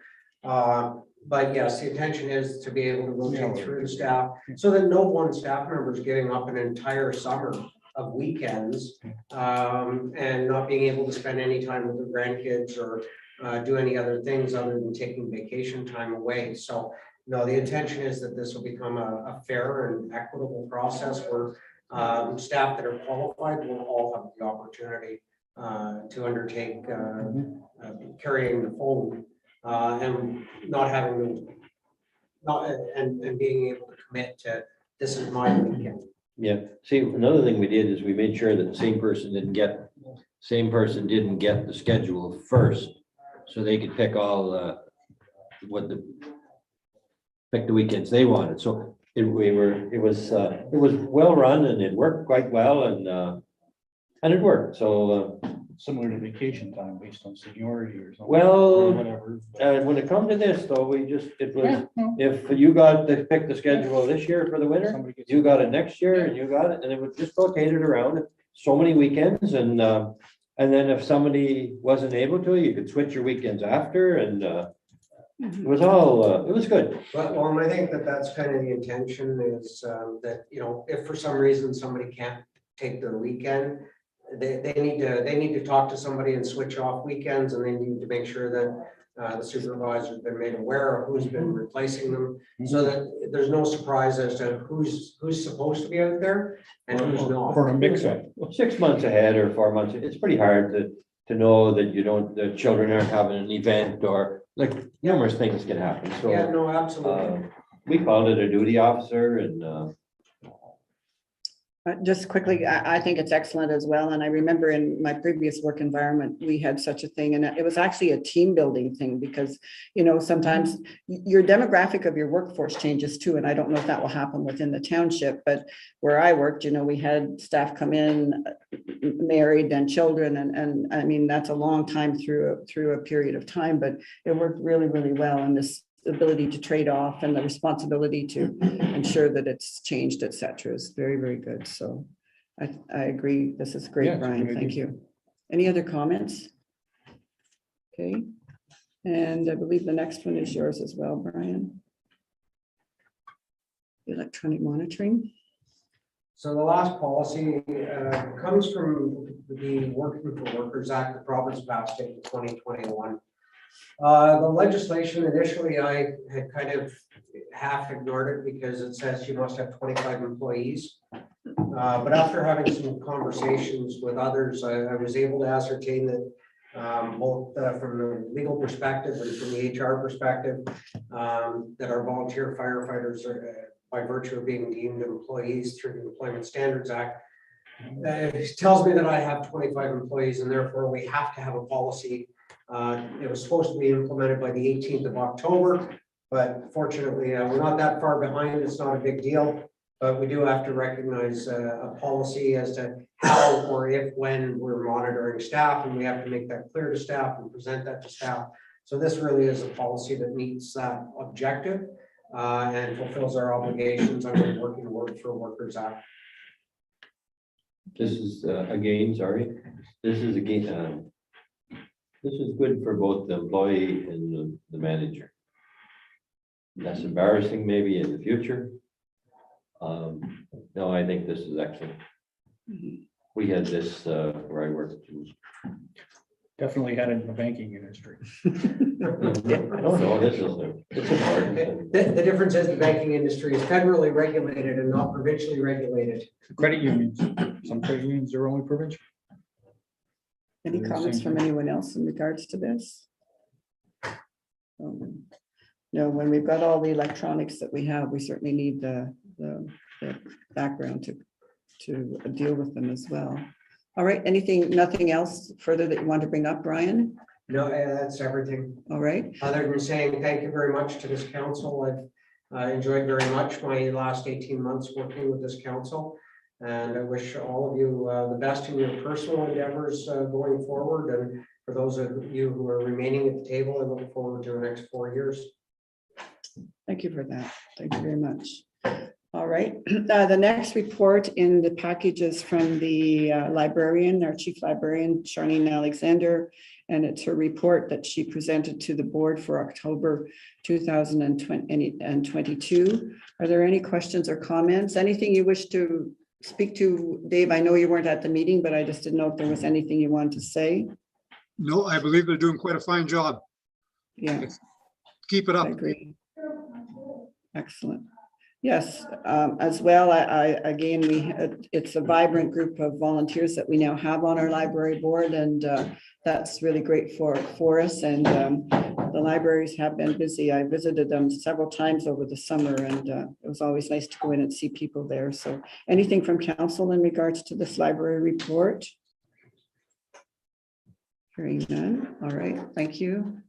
I: But yes, the intention is to be able to rotate through the staff so that no one staff member is giving up an entire summer of weekends and not being able to spend any time with their grandkids or do any other things other than taking vacation time away. So no, the intention is that this will become a fair and equitable process where staff that are qualified will all have the opportunity to undertake carrying the phone and not having and being able to commit to this is my weekend.
E: Yeah, see, another thing we did is we made sure that the same person didn't get the schedule first. So they could pick all pick the weekends they wanted. So it was well run and it worked quite well and it worked. So
C: Similar to vacation time based on seniority or something.
E: Well,
C: or whatever.
E: when it comes to this though, if you got to pick the schedule this year for the winter,
C: Somebody gets-
E: you got it next year and you got it, and it would just rotate it around so many weekends and then if somebody wasn't able to, you could switch your weekends after and It was all, it was good.
I: But, well, and I think that that's kind of the intention is that, you know, if for some reason somebody can't take their weekend, they need to talk to somebody and switch off weekends, and they need to make sure that the supervisor's been made aware of who's been replacing them, so that there's no surprise as to who's supposed to be out there and who's not.
C: For a mix-up.
E: 6 months ahead or 4 months, it's pretty hard to know that the children aren't having an event, or like numerous things can happen, so.
I: Yeah, no, absolutely.
E: We called it a duty officer, and
A: Just quickly, I think it's excellent as well. And I remember in my previous work environment, we had such a thing, and it was actually a team building thing because, you know, sometimes your demographic of your workforce changes too. And I don't know if that will happen within the township, but where I worked, you know, we had staff come in married and children. And I mean, that's a long time through a period of time, but it worked really, really well. And this ability to trade off and the responsibility to ensure that it's changed, et cetera, is very, very good. So I agree. This is great,
C: Yeah,
A: Brian. Thank you. Any other comments? Okay. And I believe the next one is yours as well, Brian. Electronic monitoring.
I: So the last policy comes from the Working for Workers Act, the province passed it in 2021. The legislation initially, I had kind of half ignored it because it says you must have 25 employees. But after having some conversations with others, I was able to ascertain that both from the legal perspective and from the HR perspective, that our volunteer firefighters are, by virtue of being deemed employees through the Employment Standards Act, it tells me that I have 25 employees, and therefore we have to have a policy. It was supposed to be implemented by the 18th of October, but fortunately, we're not that far behind. It's not a big deal, but we do have to recognize a policy as to how or if, when we're monitoring staff, and we have to make that clear to staff and present that to staff. So this really is a policy that meets that objective and fulfills our obligations under the Working for Workers Act.
E: this is this is good for both the employee and the manager. Less embarrassing maybe in the future. No, I think this is excellent. We had this where I worked.
C: Definitely had it in the banking industry.
E: No, this is it's important.
I: The difference is the banking industry is federally regulated and not provincially regulated.
C: Credit unions, some credit unions are only provincial.
A: Any comments from anyone else in regards to this? No, when we've got all the electronics that we have, we certainly need the background to deal with them as well. All right, nothing else further that you want to bring up, Brian?
I: No, that's everything.
A: All right.
I: Other than saying thank you very much to this council. I've enjoyed very much my last 18 months working with this council. And I wish all of you the best in your personal endeavors going forward. And for those of you who are remaining at the table, I look forward to the next 4 years.
A: Thank you for that. Thank you very much. All right. The next report in the package is from the librarian, our chief librarian, Charlene Alexander. And it's her report that she presented to the board for October 2022. Are there any questions or comments? Anything you wish to speak to, Dave? I know you weren't at the meeting, but I just didn't know if there was anything you wanted to say.
H: No, I believe they're doing quite a fine job.
A: Yeah,
H: Keep it
A: I
H: up.
A: agree. Excellent. Yes, as well, it's a vibrant group of volunteers that we now have on our library board, and that's really great for us. And the libraries have been busy. I visited them several times over the summer, and it was always nice to go in and see people there. So anything from council in regards to this library report? Hearing none. All right, thank you.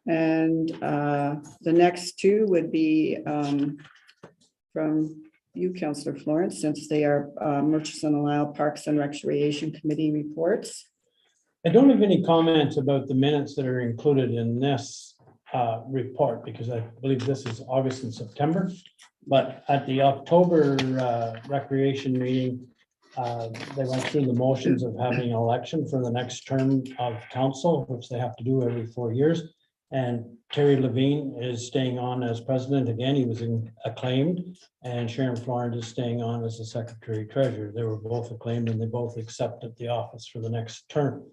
A: And the next two would be from you, Councillor Florence, since they are Murchison Isle Parks and Recreation Committee reports.
C: I don't have any comments about the minutes that are included in this report, because I believe this is August and September. But at the October recreation meeting, they went through the motions of having an election for the next term of council, which they have to do every 4 years. And Terry Levine is staying on as president again. He was acclaimed. And Sharon Florent is staying on as the secretary treasurer. They were both acclaimed and they both accepted the office for the next term.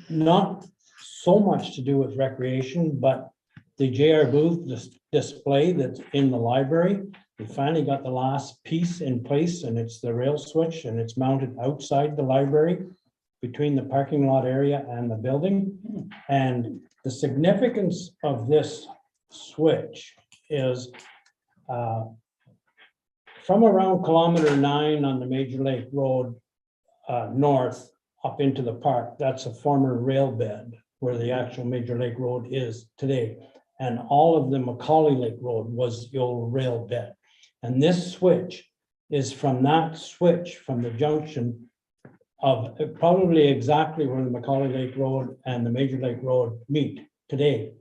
C: Not so much to do with recreation, but the J.R. Booth display that's in the library. We finally got the last piece in place, and it's the rail switch, and it's mounted outside the library between the parking lot area and the building. And the significance of this switch is from around kilometer 9 on the Major Lake Road north up into the park. That's a former rail bed where the actual Major Lake Road is today. And all of the Macaulay Lake Road was the old rail bed. And this switch is from that switch from the junction of probably exactly where the Macaulay Lake Road and the Major Lake Road meet today.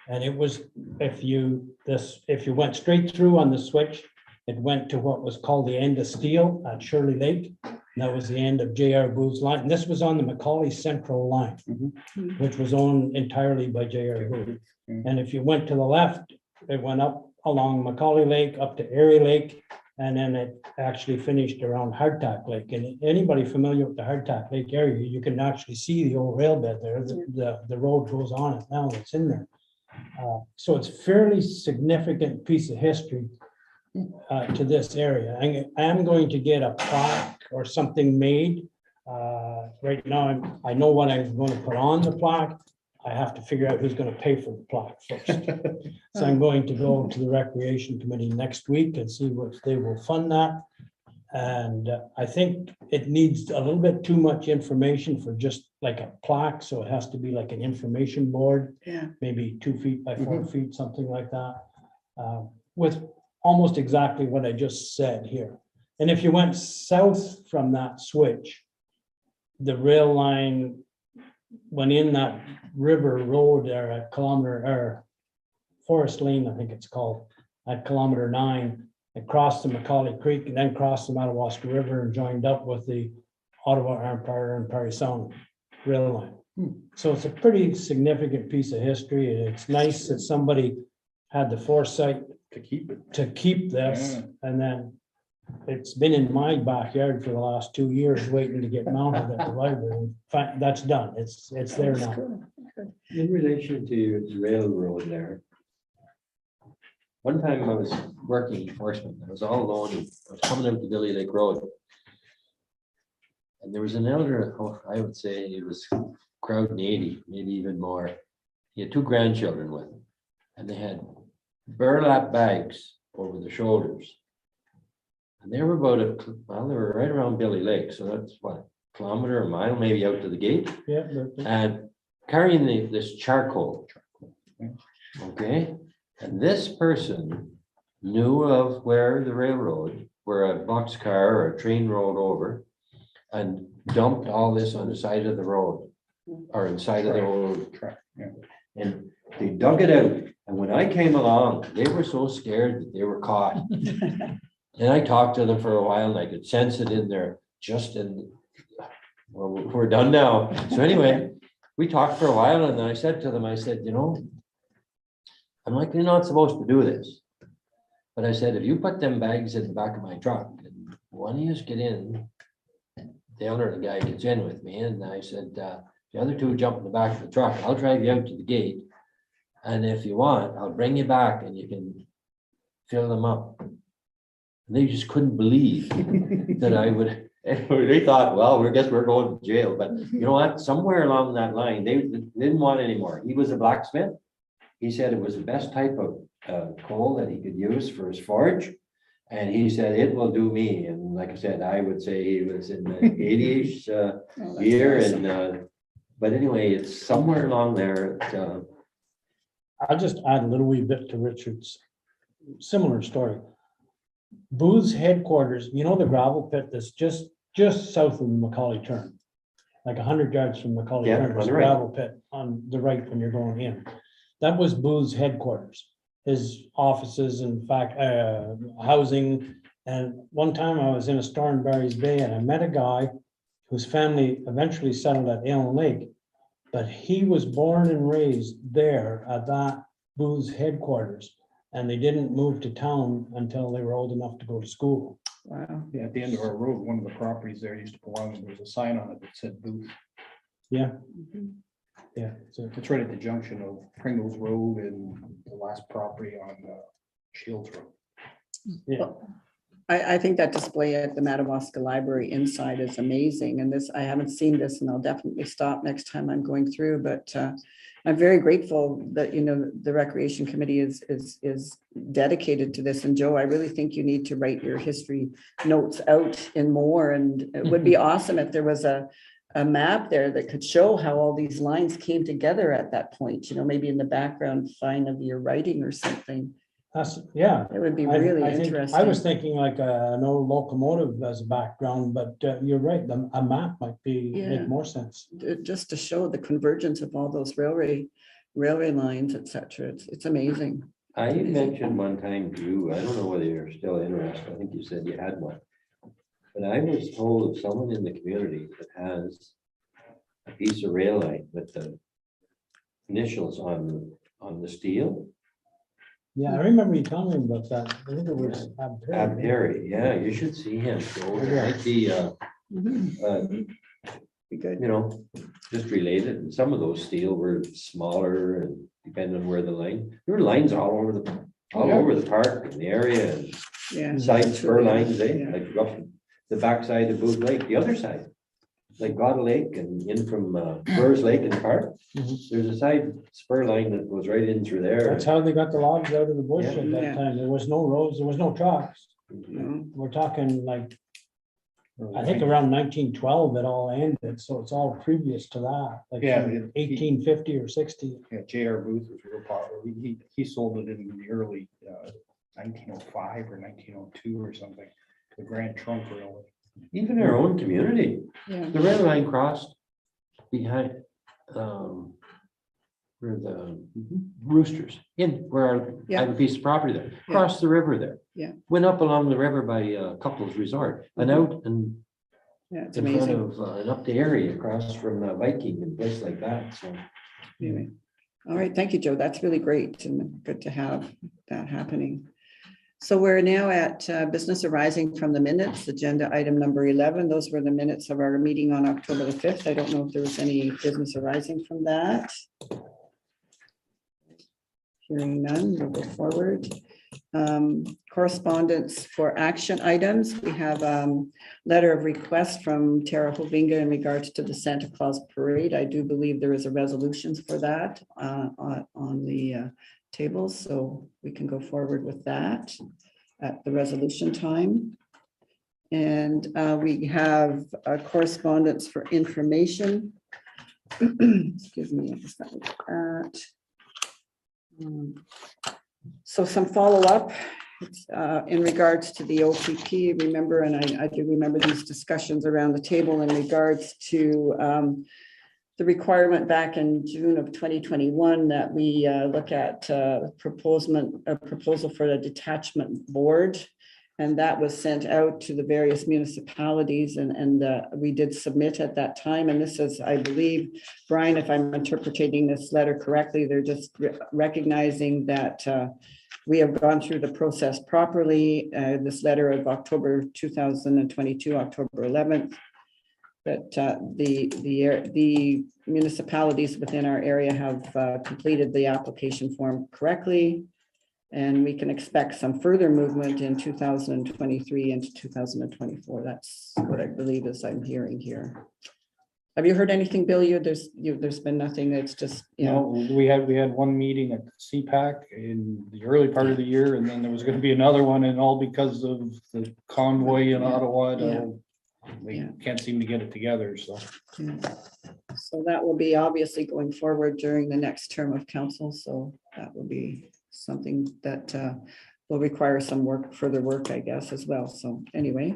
C: And it was, if you went straight through on the switch, it went to what was called the end of steel at Shirley Lake. And that was the end of J.R. Booth's line. And this was on the Macaulay Central line, which was owned entirely by J.R. Booth. And if you went to the left, it went up along Macaulay Lake, up to Erie Lake, and then it actually finished around Hardtack Lake. And anybody familiar with the Hardtack Lake area, you can actually see the old rail bed there. The road goes on it now, it's in there. So it's a fairly significant piece of history to this area. I am going to get a plaque or something made. Right now, I know what I'm going to put on the plaque. I have to figure out who's going to pay for the plaque first. So I'm going to go to the Recreation Committee next week and see what they will fund that. And I think it needs a little bit too much information for just like a plaque. So it has to be like an information board, maybe 2 feet by 4 feet, something like that, with almost exactly what I just said here. And if you went south from that switch, the rail line went in that river road there at kilometer, or Forest Lane, I think it's called, at kilometer 9. It crossed the Macaulay Creek and then crossed the Madawaska River and joined up with the Ottawa, Empire, and Parry Sound rail line. So it's a pretty significant piece of history, and it's nice that somebody had the foresight to keep this, and then it's been in my backyard for the last 2 years waiting to get mounted at the library. That's done. It's there now.
E: In relation to the railroad there, one time I was working enforcement. I was all alone. I was coming out to Billy Lake Road. And there was an elder, I would say he was crowd 80, maybe even more. He had 2 grandchildren with him. And they had burlap bags over their shoulders. And they were they were right around Billy Lake. So that's what, a kilometer, a mile, maybe out to the gate.
C: Yeah.
E: And carrying this charcoal. Okay. And this person knew of where the railroad, where a boxcar or a train rolled over, and dumped all this on the side of the road or inside of the road. And they dug it out. And when I came along, they were so scared that they were caught. And I talked to them for a while and I could sense it in there, well, we're done now. So anyway, we talked for a while and then I said to them, I said, you know, I'm like, you're not supposed to do this. But I said, if you put them bags in the back of my truck and one of you get in, the owner, the guy gets in with me. And I said, the other 2 jump in the back of the truck. I'll drive you out to the gate. And if you want, I'll bring you back and you can fill them up. And they just couldn't believe that I would. They thought, well, I guess we're going to jail. But you know what? Somewhere along that line, they didn't want any more. He was a blacksmith. He said it was the best type of coal that he could use for his forge. And he said, it will do me. And like I said, I would say he was in the 80-ish year. Awesome. And but anyway, it's somewhere along there.
C: I'll just add a little wee bit to Richard's similar story. Booth's headquarters, you know, the gravel pit that's just south of the Macaulay turn, like 100 yards from Macaulay turn, there's a gravel pit on the right when you're going in. That was Booth's headquarters, his offices, in fact, housing. And one time I was in a store in Barry's Bay and I met a guy whose family eventually settled at Allen Lake. but he was born and raised there at that Booth's headquarters. And they didn't move to town until they were old enough to go to school.
A: Wow.
K: Yeah, at the end of our road, one of the properties there used to belong, there was a sign on it that said Booth.
C: Yeah,
A: Mhm.
C: yeah. So
K: It's right at the junction of Pringles Road and the last property on Shields Road.
C: yeah,
A: I think that display at the Madawaska Library inside is amazing, and this, I haven't seen this, and I'll definitely stop next time I'm going through, but I'm very grateful that, you know, the Recreation Committee is dedicated to this, and Joe, I really think you need to write your history notes out in more, and it would be awesome if there was a map there that could show how all these lines came together at that point, you know, maybe in the background sign of your writing or something.
C: yeah.
A: It would be
C: I
A: really
C: think-
A: interesting.
C: I was thinking like an old locomotive as a background, but you're right, a map might be,
A: Yeah.
C: make more sense.
A: Just to show the convergence of all those railway lines, et cetera. It's amazing.
E: I mentioned one time to you, I don't know whether you're still interested, I think you said you had one. But I was told of someone in the community that has a piece of rail line with the initials on the steel.
C: Yeah, I remember you telling me about that. I think it was
E: Ab Perry, yeah, you should see him. So it might be,
A: Be good.
E: you know, just related. And some of those steel were smaller and depending on where the line, there were lines all over the park and the area and
A: Yeah.
E: side spur lines,
A: Yeah.
E: like up the backside of Booth Lake, the other side. Like God Lake and in from Burrs Lake in the park.
C: Mhm.
E: There's a side spur line that goes right in through there.
C: That's how they got the logs out of the bush at
A: Yeah.
C: that time. There was no roads, there was no trucks.
A: No.
C: We're talking like, I think around 1912 it all ended, so it's all previous to that. Like
K: Yeah,
C: 1850 or 60.
K: Yeah, J.R. Booth was real popular. He sold it in the early 1905 or 1902 or something. The Grand Trunk Railway.
E: Even our own community,
A: Yeah.
E: the red line crossed behind where the roosters where I have a piece of property there, crossed the river there.
A: Yeah.
E: Went up along the river by Couples Resort and out and
A: Yeah, it's
E: in front
A: amazing.
E: of and up the area across from Viking and place like that. So
A: Anyway. All right, thank you, Joe. That's really great and good to have that happening. So we're now at business arising from the minutes, agenda item number 11. Those were the minutes of our meeting on October the 5th. I don't know if there was any business arising from that. Hearing none, we'll go forward. Correspondence for action items. We have letter of request from Tara Hovinga in regards to the Santa Claus Parade. I do believe there is a resolution for that on the table, so we can go forward with that at the resolution time. And we have a correspondence for information. Excuse me, I just got that. So some follow-up in regards to the OPP, remember, and I do remember these discussions around the table in regards to the requirement back in June of 2021 that we look at a proposal for a detachment board. And that was sent out to the various municipalities and we did submit at that time. And this is, I believe, Brian, if I'm interpreting this letter correctly, they're just recognizing that we have gone through the process properly. This letter of October 2022, October 11th, that the municipalities within our area have completed the application form correctly. And we can expect some further movement in 2023 into 2024. That's what I believe is I'm hearing here. Have you heard anything, Bill? There's been nothing. It's just, you know.
K: No, we had one meeting at CPAC in the early part of the year, and then there was going to be another one, and all because of the convoy in Ottawa. They can't seem to get it together, so.
A: Yeah. So that will be obviously going forward during the next term of council. So that will be something that will require some further work, I guess, as well. So anyway,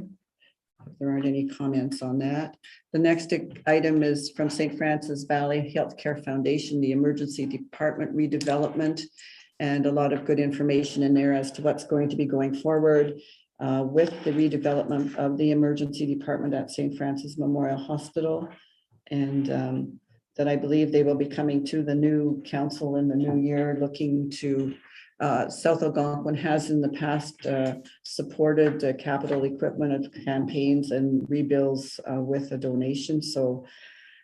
A: if there aren't any comments on that. The next item is from St. Francis Valley Healthcare Foundation, the emergency department redevelopment, and a lot of good information in there as to what's going to be going forward with the redevelopment of the emergency department at St. Francis Memorial Hospital. And that I believe they will be coming to the new council in the new year, looking to South Algonquin has in the past supported capital equipment of campaigns and rebuilds with a donation. So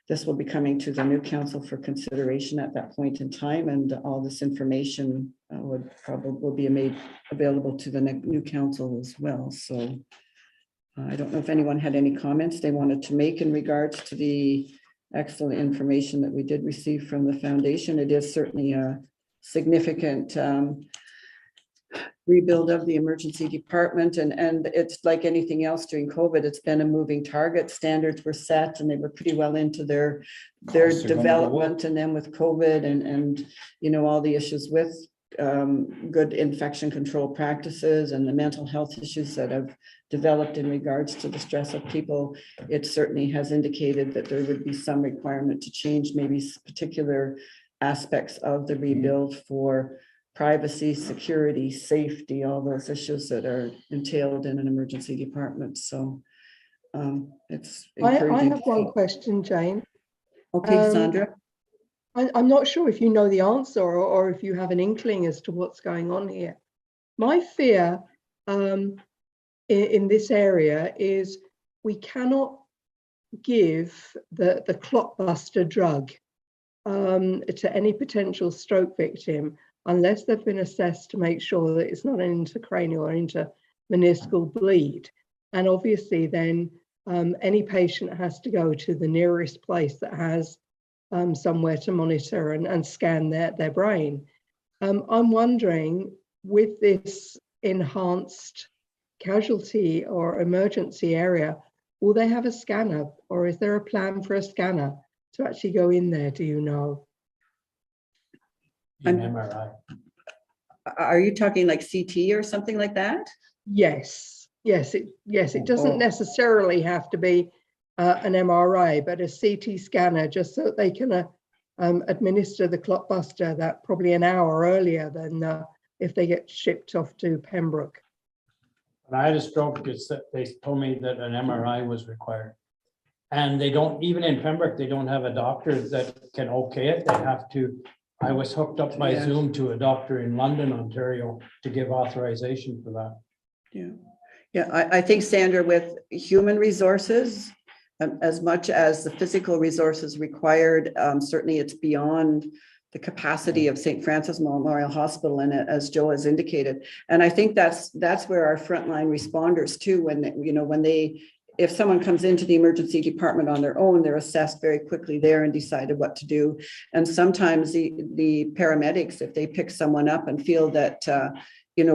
A: this will be coming to the new council for consideration at that point in time, and all this information will be made available to the new council as well. So I don't know if anyone had any comments they wanted to make in regards to the excellent information that we did receive from the foundation. It is certainly a significant rebuild of the emergency department, and it's like anything else during COVID, it's been a moving target. Standards were set and they were pretty well into their
K: Costs are gonna go
A: development, and then with COVID and you know, all the issues with good infection control practices and the mental health issues that have developed in regards to the stress of people, it certainly has indicated that there would be some requirement to change maybe particular aspects of the rebuild for privacy, security, safety, all those issues that are entailed in an emergency department. So it's
J: I
A: encouraging.
J: have one question, Jane.
A: Okay, Sandra.
J: I'm not sure if you know the answer or if you have an inkling as to what's going on here. My fear in this area is we cannot give the clotbuster drug to any potential stroke victim unless they've been assessed to make sure that it's not an intracranial or intermeniscal bleed. And obviously then any patient has to go to the nearest place that has somewhere to monitor and scan their brain. I'm wondering, with this enhanced casualty or emergency area, will they have a scanner, or is there a plan for a scanner to actually go in there? Do you know?
C: An MRI.
A: Are you talking like CT or something like that?
J: Yes, it doesn't necessarily have to be an MRI, but a CT scanner, just so that they can administer the clotbuster that probably an hour earlier than if they get shipped off to Pembroke.
C: When I had a stroke, they told me that an MRI was required. And they don't, even in Pembroke, they don't have a doctor that can okay it. They have to, I was hooked up by Zoom to a doctor in London, Ontario, to give authorization for that.
A: Yeah, I think, Sandra, with human resources, as much as the physical resources required, certainly it's beyond the capacity of St. Francis Memorial Hospital, and as Joe has indicated. And I think that's where our frontline responders too, if someone comes into the emergency department on their own, they're assessed very quickly there and decided what to do. And sometimes the paramedics, if they pick someone up and feel that,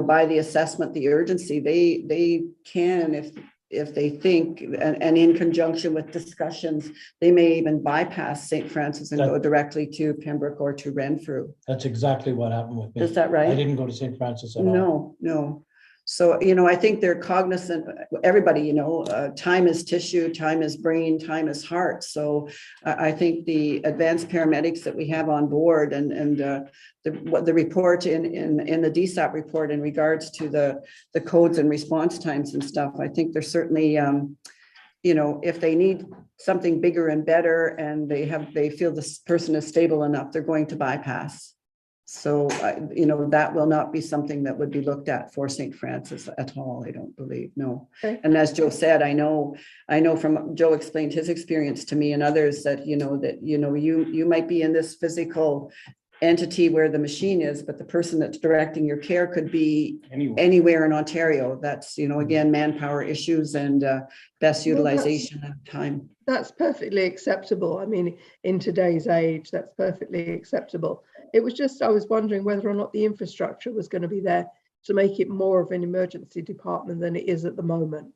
A: by the assessment, the urgency, they can, if they think, and in conjunction with discussions, they may even bypass St. Francis and go directly to Pembroke or to Renfrew.
C: That's exactly what happened with me.
A: Is that right?
C: I didn't go to St. Francis at all.
A: No. So, I think they're cognizant, everybody, time is tissue, time is brain, time is heart. So I think the advanced paramedics that we have on board and the report in the DSAP report in regards to the codes and response times and stuff, I think they're certainly, if they need something bigger and better and they feel this person is stable enough, they're going to bypass. So, that will not be something that would be looked at for St. Francis at all, I don't believe, no.
J: Okay.
A: And as Joe said, I know from, Joe explained his experience to me and others that, you might be in this physical entity where the machine is, but the person that's directing your care could be anywhere in Ontario. That's, again, manpower issues and best utilization of time.
J: That's perfectly acceptable. I mean, in today's age, that's perfectly acceptable. It was just, I was wondering whether or not the infrastructure was going to be there to make it more of an emergency department than it is at the moment.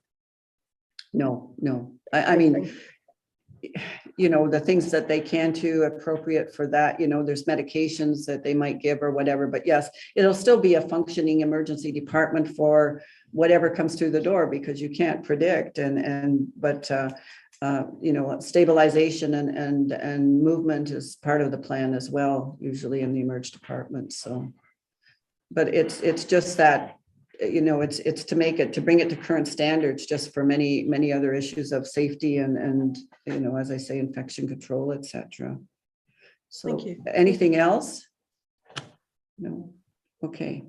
A: No. I mean, the things that they can do appropriate for that, there's medications that they might give or whatever, but yes, it'll still be a functioning emergency department for whatever comes through the door, because you can't predict but stabilization and movement is part of the plan as well, usually in the emerge department. So, but it's just that, it's to bring it to current standards, just for many other issues of safety and as I say, infection control, etc. So
J: Thank you.
A: anything else? No, okay.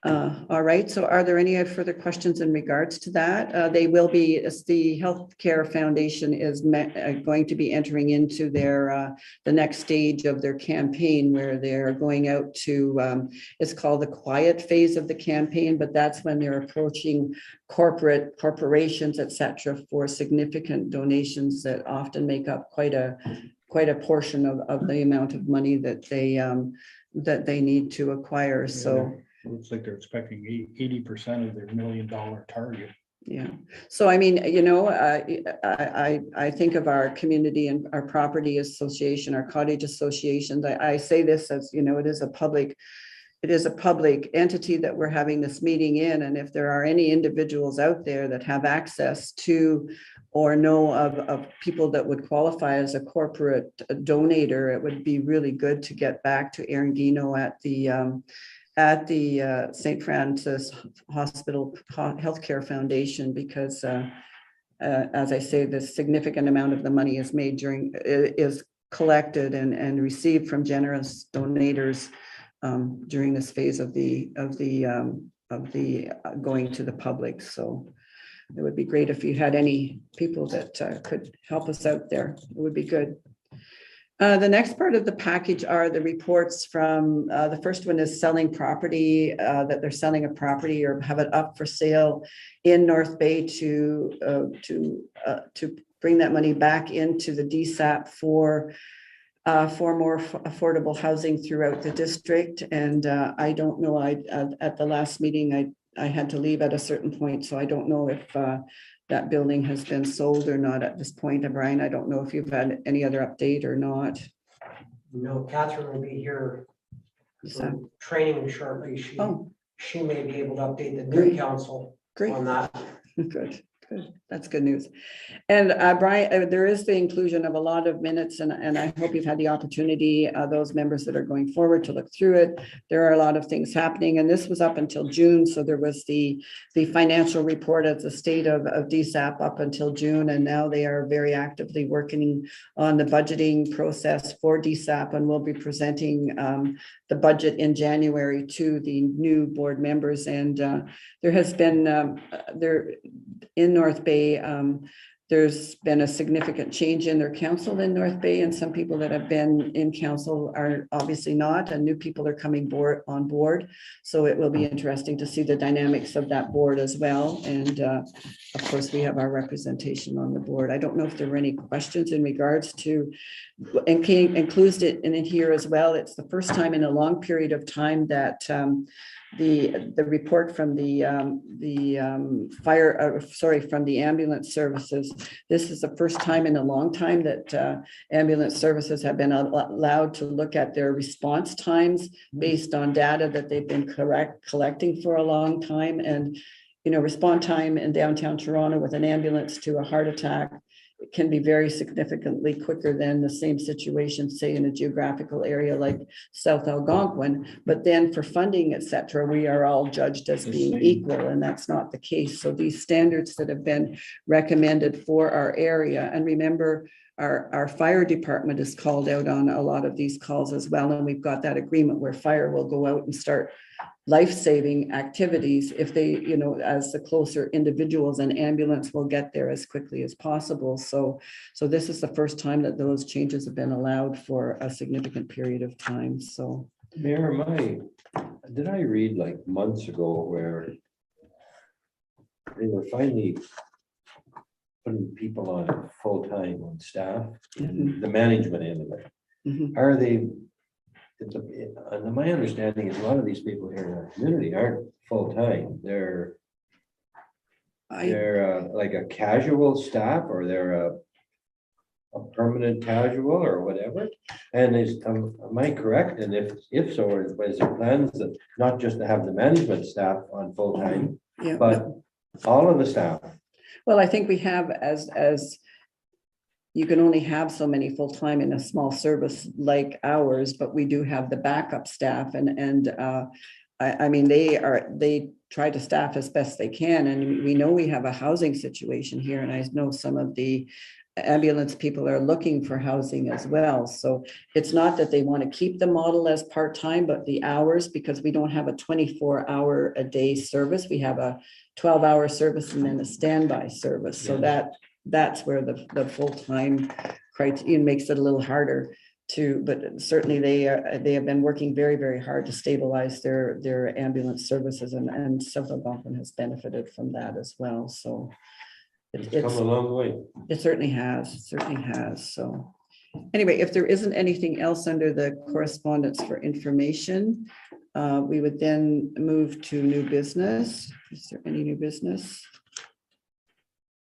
A: All right, so are there any further questions in regards to that? They will be, as the Healthcare Foundation is going to be entering into their the next stage of their campaign where they're going out to, it's called the quiet phase of the campaign, but that's when they're approaching corporations, et cetera, for significant donations that often make up quite a portion of the amount of money that they need to acquire. So.
K: Looks like they're expecting 80% of their $1 million target.
A: Yeah, so I mean, I think of our community and our property association, our cottage associations. I say this as, it is a public entity that we're having this meeting in. And if there are any individuals out there that have access to or know of people that would qualify as a corporate donator, it would be really good to get back to Aaron Guino at the St. Francis Hospital Healthcare Foundation, because as I say, the significant amount of the money is made is collected and received from generous donators during this phase of the going to the public. So it would be great if you had any people that could help us out there. It would be good. The next part of the package are the reports from, the first one is selling property, that they're selling a property or have it up for sale in North Bay to bring that money back into the DSAP for more affordable housing throughout the district. And I don't know, at the last meeting, I had to leave at a certain point, so I don't know if that building has been sold or not at this point. And Brian, I don't know if you've had any other update or not.
I: No, Catherine will be here for training shortly. She may be able to update the new council on that.
A: Good. That's good news. And Brian, there is the inclusion of a lot of minutes, and I hope you've had the opportunity, those members that are going forward, to look through it. There are a lot of things happening, and this was up until June. So there was the financial report of the state of DSAP up until June, and now they are very actively working on the budgeting process for DSAP, and we'll be presenting the budget in January to the new board members. And there has been in North Bay, there's been a significant change in their council in North Bay, and some people that have been in council are obviously not, and new people are coming on board. So it will be interesting to see the dynamics of that board as well. And of course, we have our representation on the board. I don't know if there were any questions in regards to, and Kate includes it in here as well. It's the first time in a long period of time that the report from the from the ambulance services. This is the first time in a long time that ambulance services have been allowed to look at their response times based on data that they've been collecting for a long time. And response time in downtown Toronto with an ambulance to a heart attack, it can be very significantly quicker than the same situation, say in a geographical area like South Algonquin. But then for funding, et cetera, we are all judged as being equal, and that's not the case. So these standards that have been recommended for our area, and remember, our fire department is called out on a lot of these calls as well. And we've got that agreement where fire will go out and start life-saving activities if they, as the closer individuals, and ambulance will get there as quickly as possible. So this is the first time that those changes have been allowed for a significant period of time. So
E: Mayor, did I read like months ago where they were finally putting people on full-time on staff in the management end of it? Are they? And my understanding is a lot of these people here in our community aren't full-time. They're like a casual staff, or they're a permanent casual or whatever. And am I correct? And if so, is there plans that not just to have the management staff on full-time, but all of the staff?
A: Well, I think we have, as you can only have so many full-time in a small service like ours, but we do have the backup staff, and I mean, they try to staff as best they can. And we know we have a housing situation here, and I know some of the ambulance people are looking for housing as well. So it's not that they want to keep the model as part-time, but the hours, because we don't have a 24-hour-a-day service. We have a 12-hour service and then a standby service. So that's where the full-time criterion makes it a little harder to, but certainly they have been working very, very hard to stabilize their ambulance services, and South Algonquin has benefited from that as well. So
E: It's come a long way.
A: it certainly has, So anyway, if there isn't anything else under the correspondence for information, we would then move to new business. Is there any new business?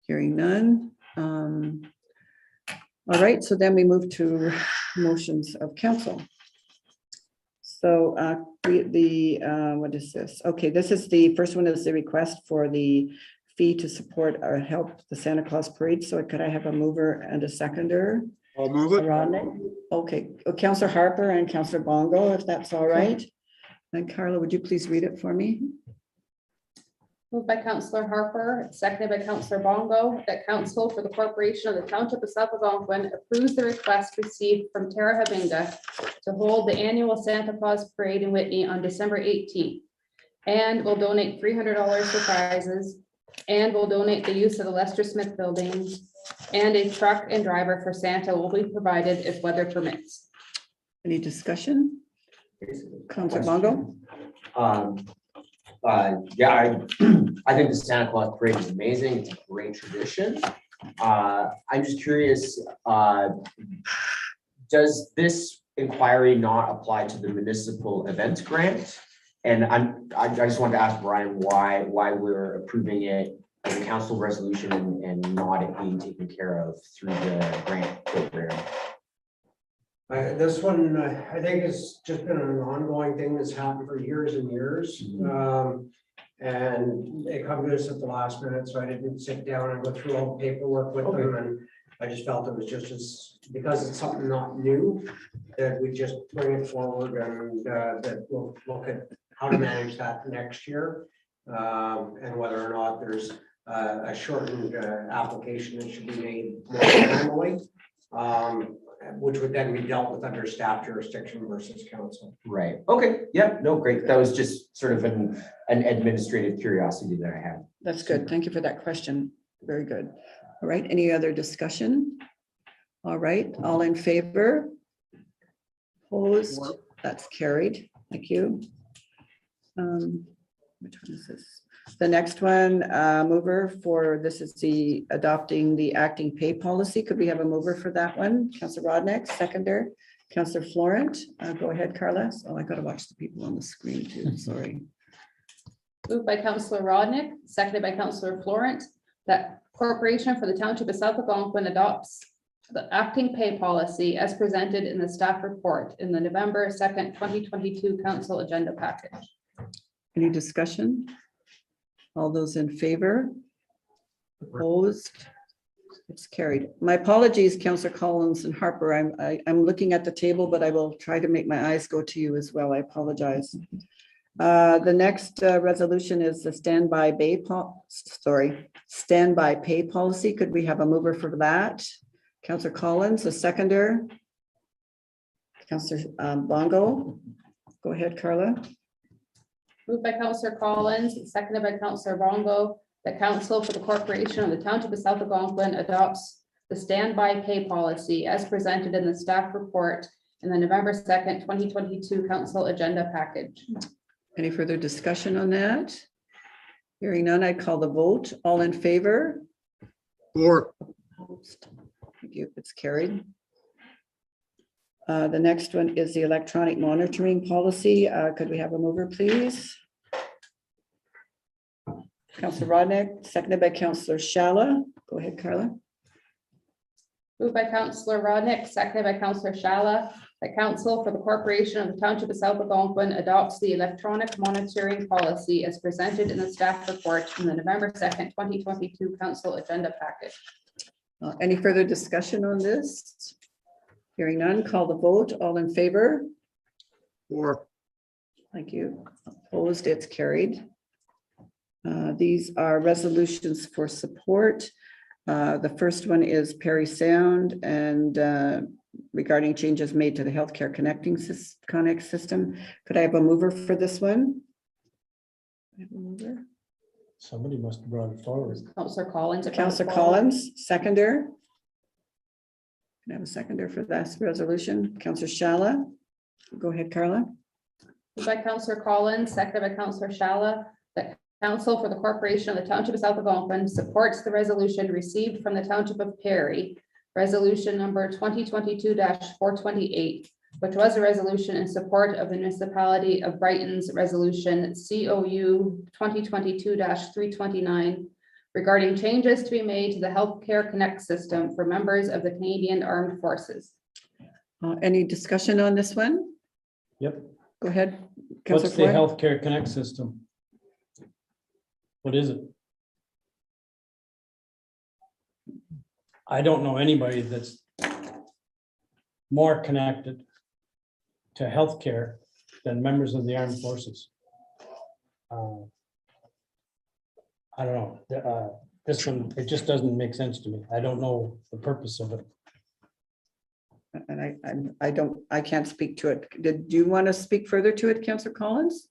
A: Hearing none. All right, so then we move to motions of council. So what is this? Okay, this is the first one is the request for the fee to support or help the Santa Claus parade. So could I have a mover and a seconder?
H: I'll move it.
A: Rodney? Okay, Councillor Harper and Councillor Bongo, if that's all right. And Carla, would you please read it for me?
B: Moved by Councillor Harper, seconded by Councillor Bongo, that council for the corporation of the Township of South Algonquin approves the request received from Tara Habinga to hold the annual Santa Claus Parade in Whitney on December 18th, and will donate $300 for prizes, and will donate the use of the Lester Smith building, and a truck and driver for Santa will be provided if weather permits.
A: Any discussion? Councillor Bongo?
L: Yeah, I think the Santa Claus parade is amazing. It's a great tradition. I'm just curious, does this inquiry not apply to the municipal events grant? And I just wanted to ask Brian why we're approving it as a council resolution and not it being taken care of through the grant program.
I: This one, I think it's just been an ongoing thing that's happened for years and years. And they come to us at the last minute, so I didn't sit down and go through all the paperwork with them, and I just felt it was just because it's something not new, that we just bring it forward and that we'll look at how to manage that next year. And whether or not there's a shortened application that should be made more formally. Which would then be dealt with under staff jurisdiction versus council.
L: Right. Okay. Yeah. No, great. That was just sort of an administrative curiosity that I had.
A: That's good. Thank you for that question. Very good. All right. Any other discussion? All right. All in favor? Opposed? That's carried. Thank you. Which one is this? The next one, mover for this is the adopting the acting pay policy. Could we have a mover for that one? Councillor Rodnick, seconder. Councillor Florent. Go ahead, Carla. Oh, I got to watch the people on the screen too. Sorry.
B: Moved by Councillor Rodnick, seconded by Councillor Florent, that corporation for the Township of South Algonquin adopts the acting pay policy as presented in the staff report in the November 2nd, 2022 council agenda package.
A: Any discussion? All those in favor? Opposed? It's carried. My apologies, Councillor Collins and Harper. I'm looking at the table, but I will try to make my eyes go to you as well. I apologize. The next resolution is the standby pay policy. Could we have a mover for that? Councillor Collins, a seconder. Councillor Bongo. Go ahead, Carla.
B: Moved by Councillor Collins, seconded by Councillor Bongo, that council for the corporation of the Township of South Algonquin adopts the standby pay policy as presented in the staff report in the November 2nd, 2022 council agenda package.
A: Any further discussion on that? Hearing none, I call the vote. All in favor?
H: Or
A: Opposed? Thank you. It's carried. The next one is the electronic monitoring policy. Could we have a mover, please? Councillor Rodnick, seconded by Councillor Shala. Go ahead, Carla.
B: Moved by Councillor Rodnick, seconded by Councillor Shala, that council for the corporation of the Township of South Algonquin adopts the electronic monitoring policy as presented in the staff report in the November 2nd, 2022 council agenda package.
A: Any further discussion on this? Hearing none, call the vote. All in favor?
H: or
A: Thank you. Opposed, it's carried. These are resolutions for support. The first one is Perry Sound and regarding changes made to the healthcare connect system. Could I have a mover for this one? I have a mover.
C: Somebody must have brought it forward.
B: Counselor Collins.
A: Counselor Collins, seconder. Can I have a seconder for this resolution? Counselor Shala. Go ahead, Carla.
B: Moved by Counselor Collins, seconded by Counselor Shala, that council for the corporation of the Township of South Algonquin supports the resolution received from the Township of Perry, resolution number 2022-428, which was a resolution in support of the municipality of Brighton's resolution COU 2022-329 regarding changes to be made to the Healthcare Connect system for members of the Canadian Armed Forces.
A: Any discussion on this one?
C: Yep.
A: Go ahead.
C: What's
A: Counselor
C: the
A: Floyd.
C: Healthcare Connect system? What is it? I don't know anybody that's more connected to healthcare than members of the armed forces. I don't know. This one, it just doesn't make sense to me. I don't know the purpose of it.
A: And I can't speak to it. Do you want to speak further to it, Councillor Collins?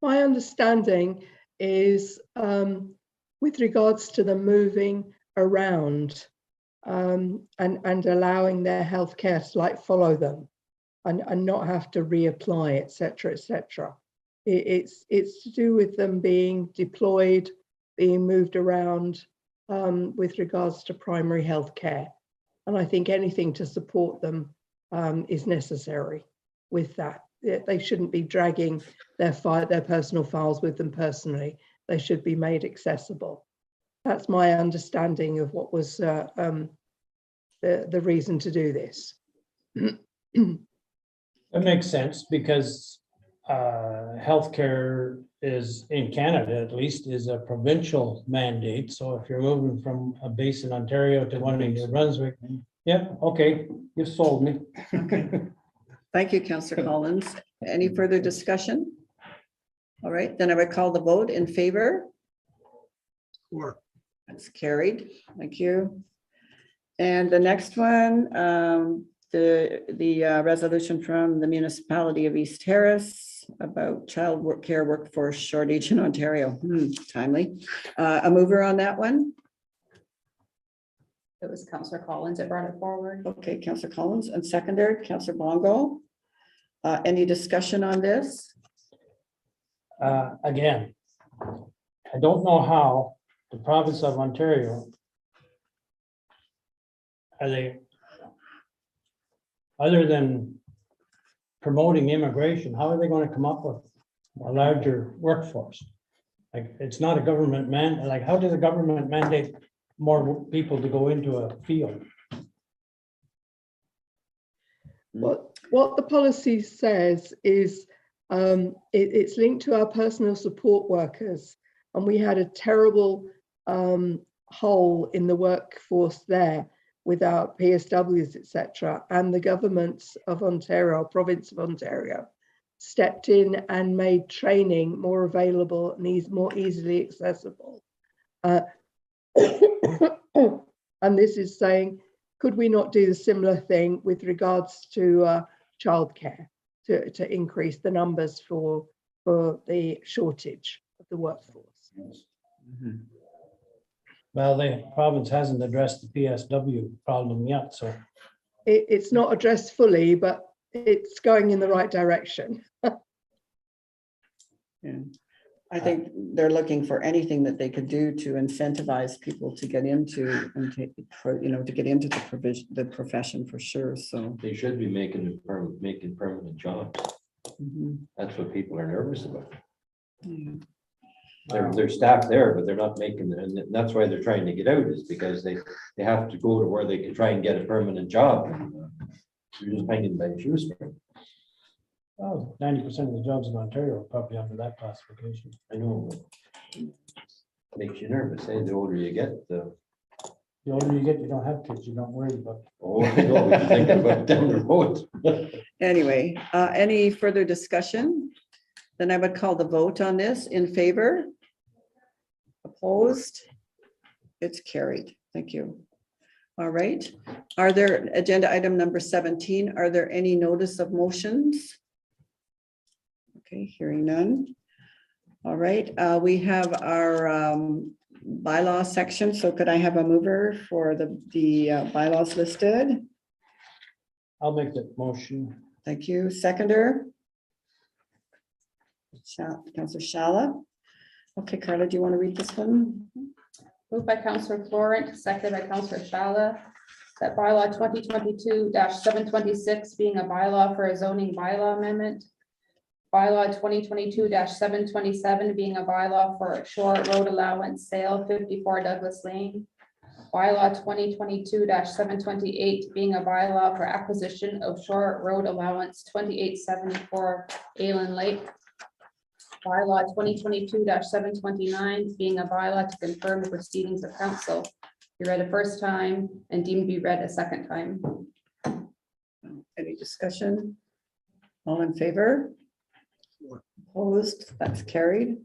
J: My understanding is with regards to the moving around and allowing their healthcare to like follow them and not have to reapply, etc., etc. It's to do with them being deployed, being moved around with regards to primary health care. And I think anything to support them is necessary with that. They shouldn't be dragging their personal files with them personally. They should be made accessible. That's my understanding of what was the reason to do this.
C: That makes sense because healthcare is, in Canada at least, is a provincial mandate. So if you're moving from a base in Ontario to one in New Brunswick, yeah, okay, you've sold me.
A: Thank you, Councillor Collins. Any further discussion? All right, then I would call the vote in favor.
H: 4,
A: That's carried. Thank you. And the next one, the resolution from the municipality of East Terrace about child care workforce shortage in Ontario. Timely. A mover on that one?
B: It was Counselor Collins that brought it forward.
A: Okay, Councillor Collins, and seconder, Councillor Bongo. Any discussion on this?
C: Again, I don't know how the province of Ontario are they, other than promoting immigration, how are they going to come up with a larger workforce? Like, it's not a government like, how does the government mandate more people to go into a field?
J: What the policy says is it's linked to our personal support workers, and we had a terrible hole in the workforce there without PSWs, etc. And the governments of Ontario, province of Ontario, stepped in and made training more available and more easily accessible. And this is saying, could we not do the similar thing with regards to childcare to increase the numbers for the shortage of the workforce?
C: Well, the province hasn't addressed the PSW problem yet, so.
J: It's not addressed fully, but it's going in the right direction.
A: Yeah. I think they're looking for anything that they could do to incentivize people to get into and to get into the profession for sure. So
E: They should be making permanent jobs. That's what people are nervous about.
A: yeah.
E: They're staff there, but they're not making, and that's why they're trying to get out, is because they have to go to where they can try and get a permanent job. You're just hanging by a shoestring.
C: Oh, 90% of the jobs in Ontario are probably under that classification.
E: I know. Makes you nervous, eh? The older you get, the
C: older you get, you don't have kids, you don't worry about.
E: Oh, I know what you're thinking about down the road.
A: Anyway, any further discussion? Then I would call the vote on this. In favor? Opposed? It's carried. Thank you. All right. Are there, agenda item number 17, are there any notice of motions? Okay, hearing none. All right, we have our bylaw section. So could I have a mover for the bylaws listed?
C: I'll make that motion.
A: Thank you. Seconder? Councillor Shala. Okay, Carla, do you want to read this one?
B: Moved by Councillor Florent, seconded by Councillor Shala, that bylaw 2022-726 being a bylaw for a zoning bylaw amendment. Bylaw 2022-727 being a bylaw for a short road allowance sale 54 Douglas Lane. Bylaw 2022-728 being a bylaw for acquisition of short road allowance 2874 Ayland Lake. Bylaw 2022-729 being a bylaw to confirm the proceedings of council. Be read a first time and deemed to be read a second time.
A: Any discussion? All in favor? Opposed? That's carried.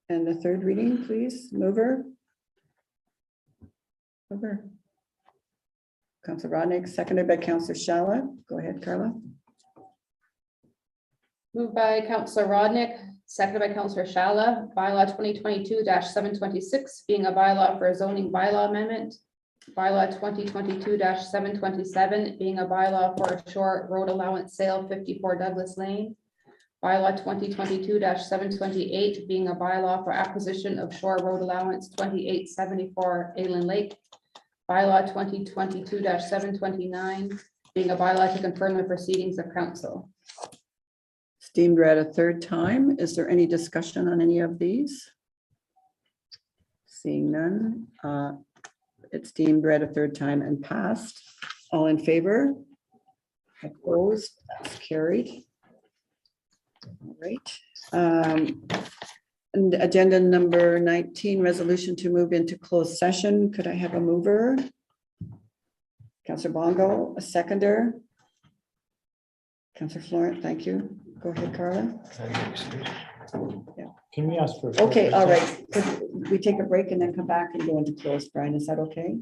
A: And the third reading, please, mover. Mover. Councillor Rodnick, seconded by Councillor Shala. Go ahead, Carla.
B: Moved by Councillor Rodnick, seconded by Councillor Shala, bylaw 2022-726 being a bylaw for a zoning bylaw amendment. Bylaw 2022-727 being a bylaw for a short road allowance sale 54 Douglas Lane. Bylaw 2022-728 being a bylaw for acquisition of shore road allowance 2874 Ayland Lake. Bylaw 2022-729 being a bylaw to confirm the proceedings of council.
A: Deemed read a third time. Is there any discussion on any of these? Seeing none, it's deemed read a third time and passed. All in favor? Opposed? That's carried. All right. And agenda number 19, resolution to move into closed session. Could I have a mover? Councillor Bongo, a seconder. Councillor Florent, thank you. Go ahead, Carla.
C: Can we ask for?
A: Okay, all right. Could we take a break and then come back and go into closed, Brian? Is that okay?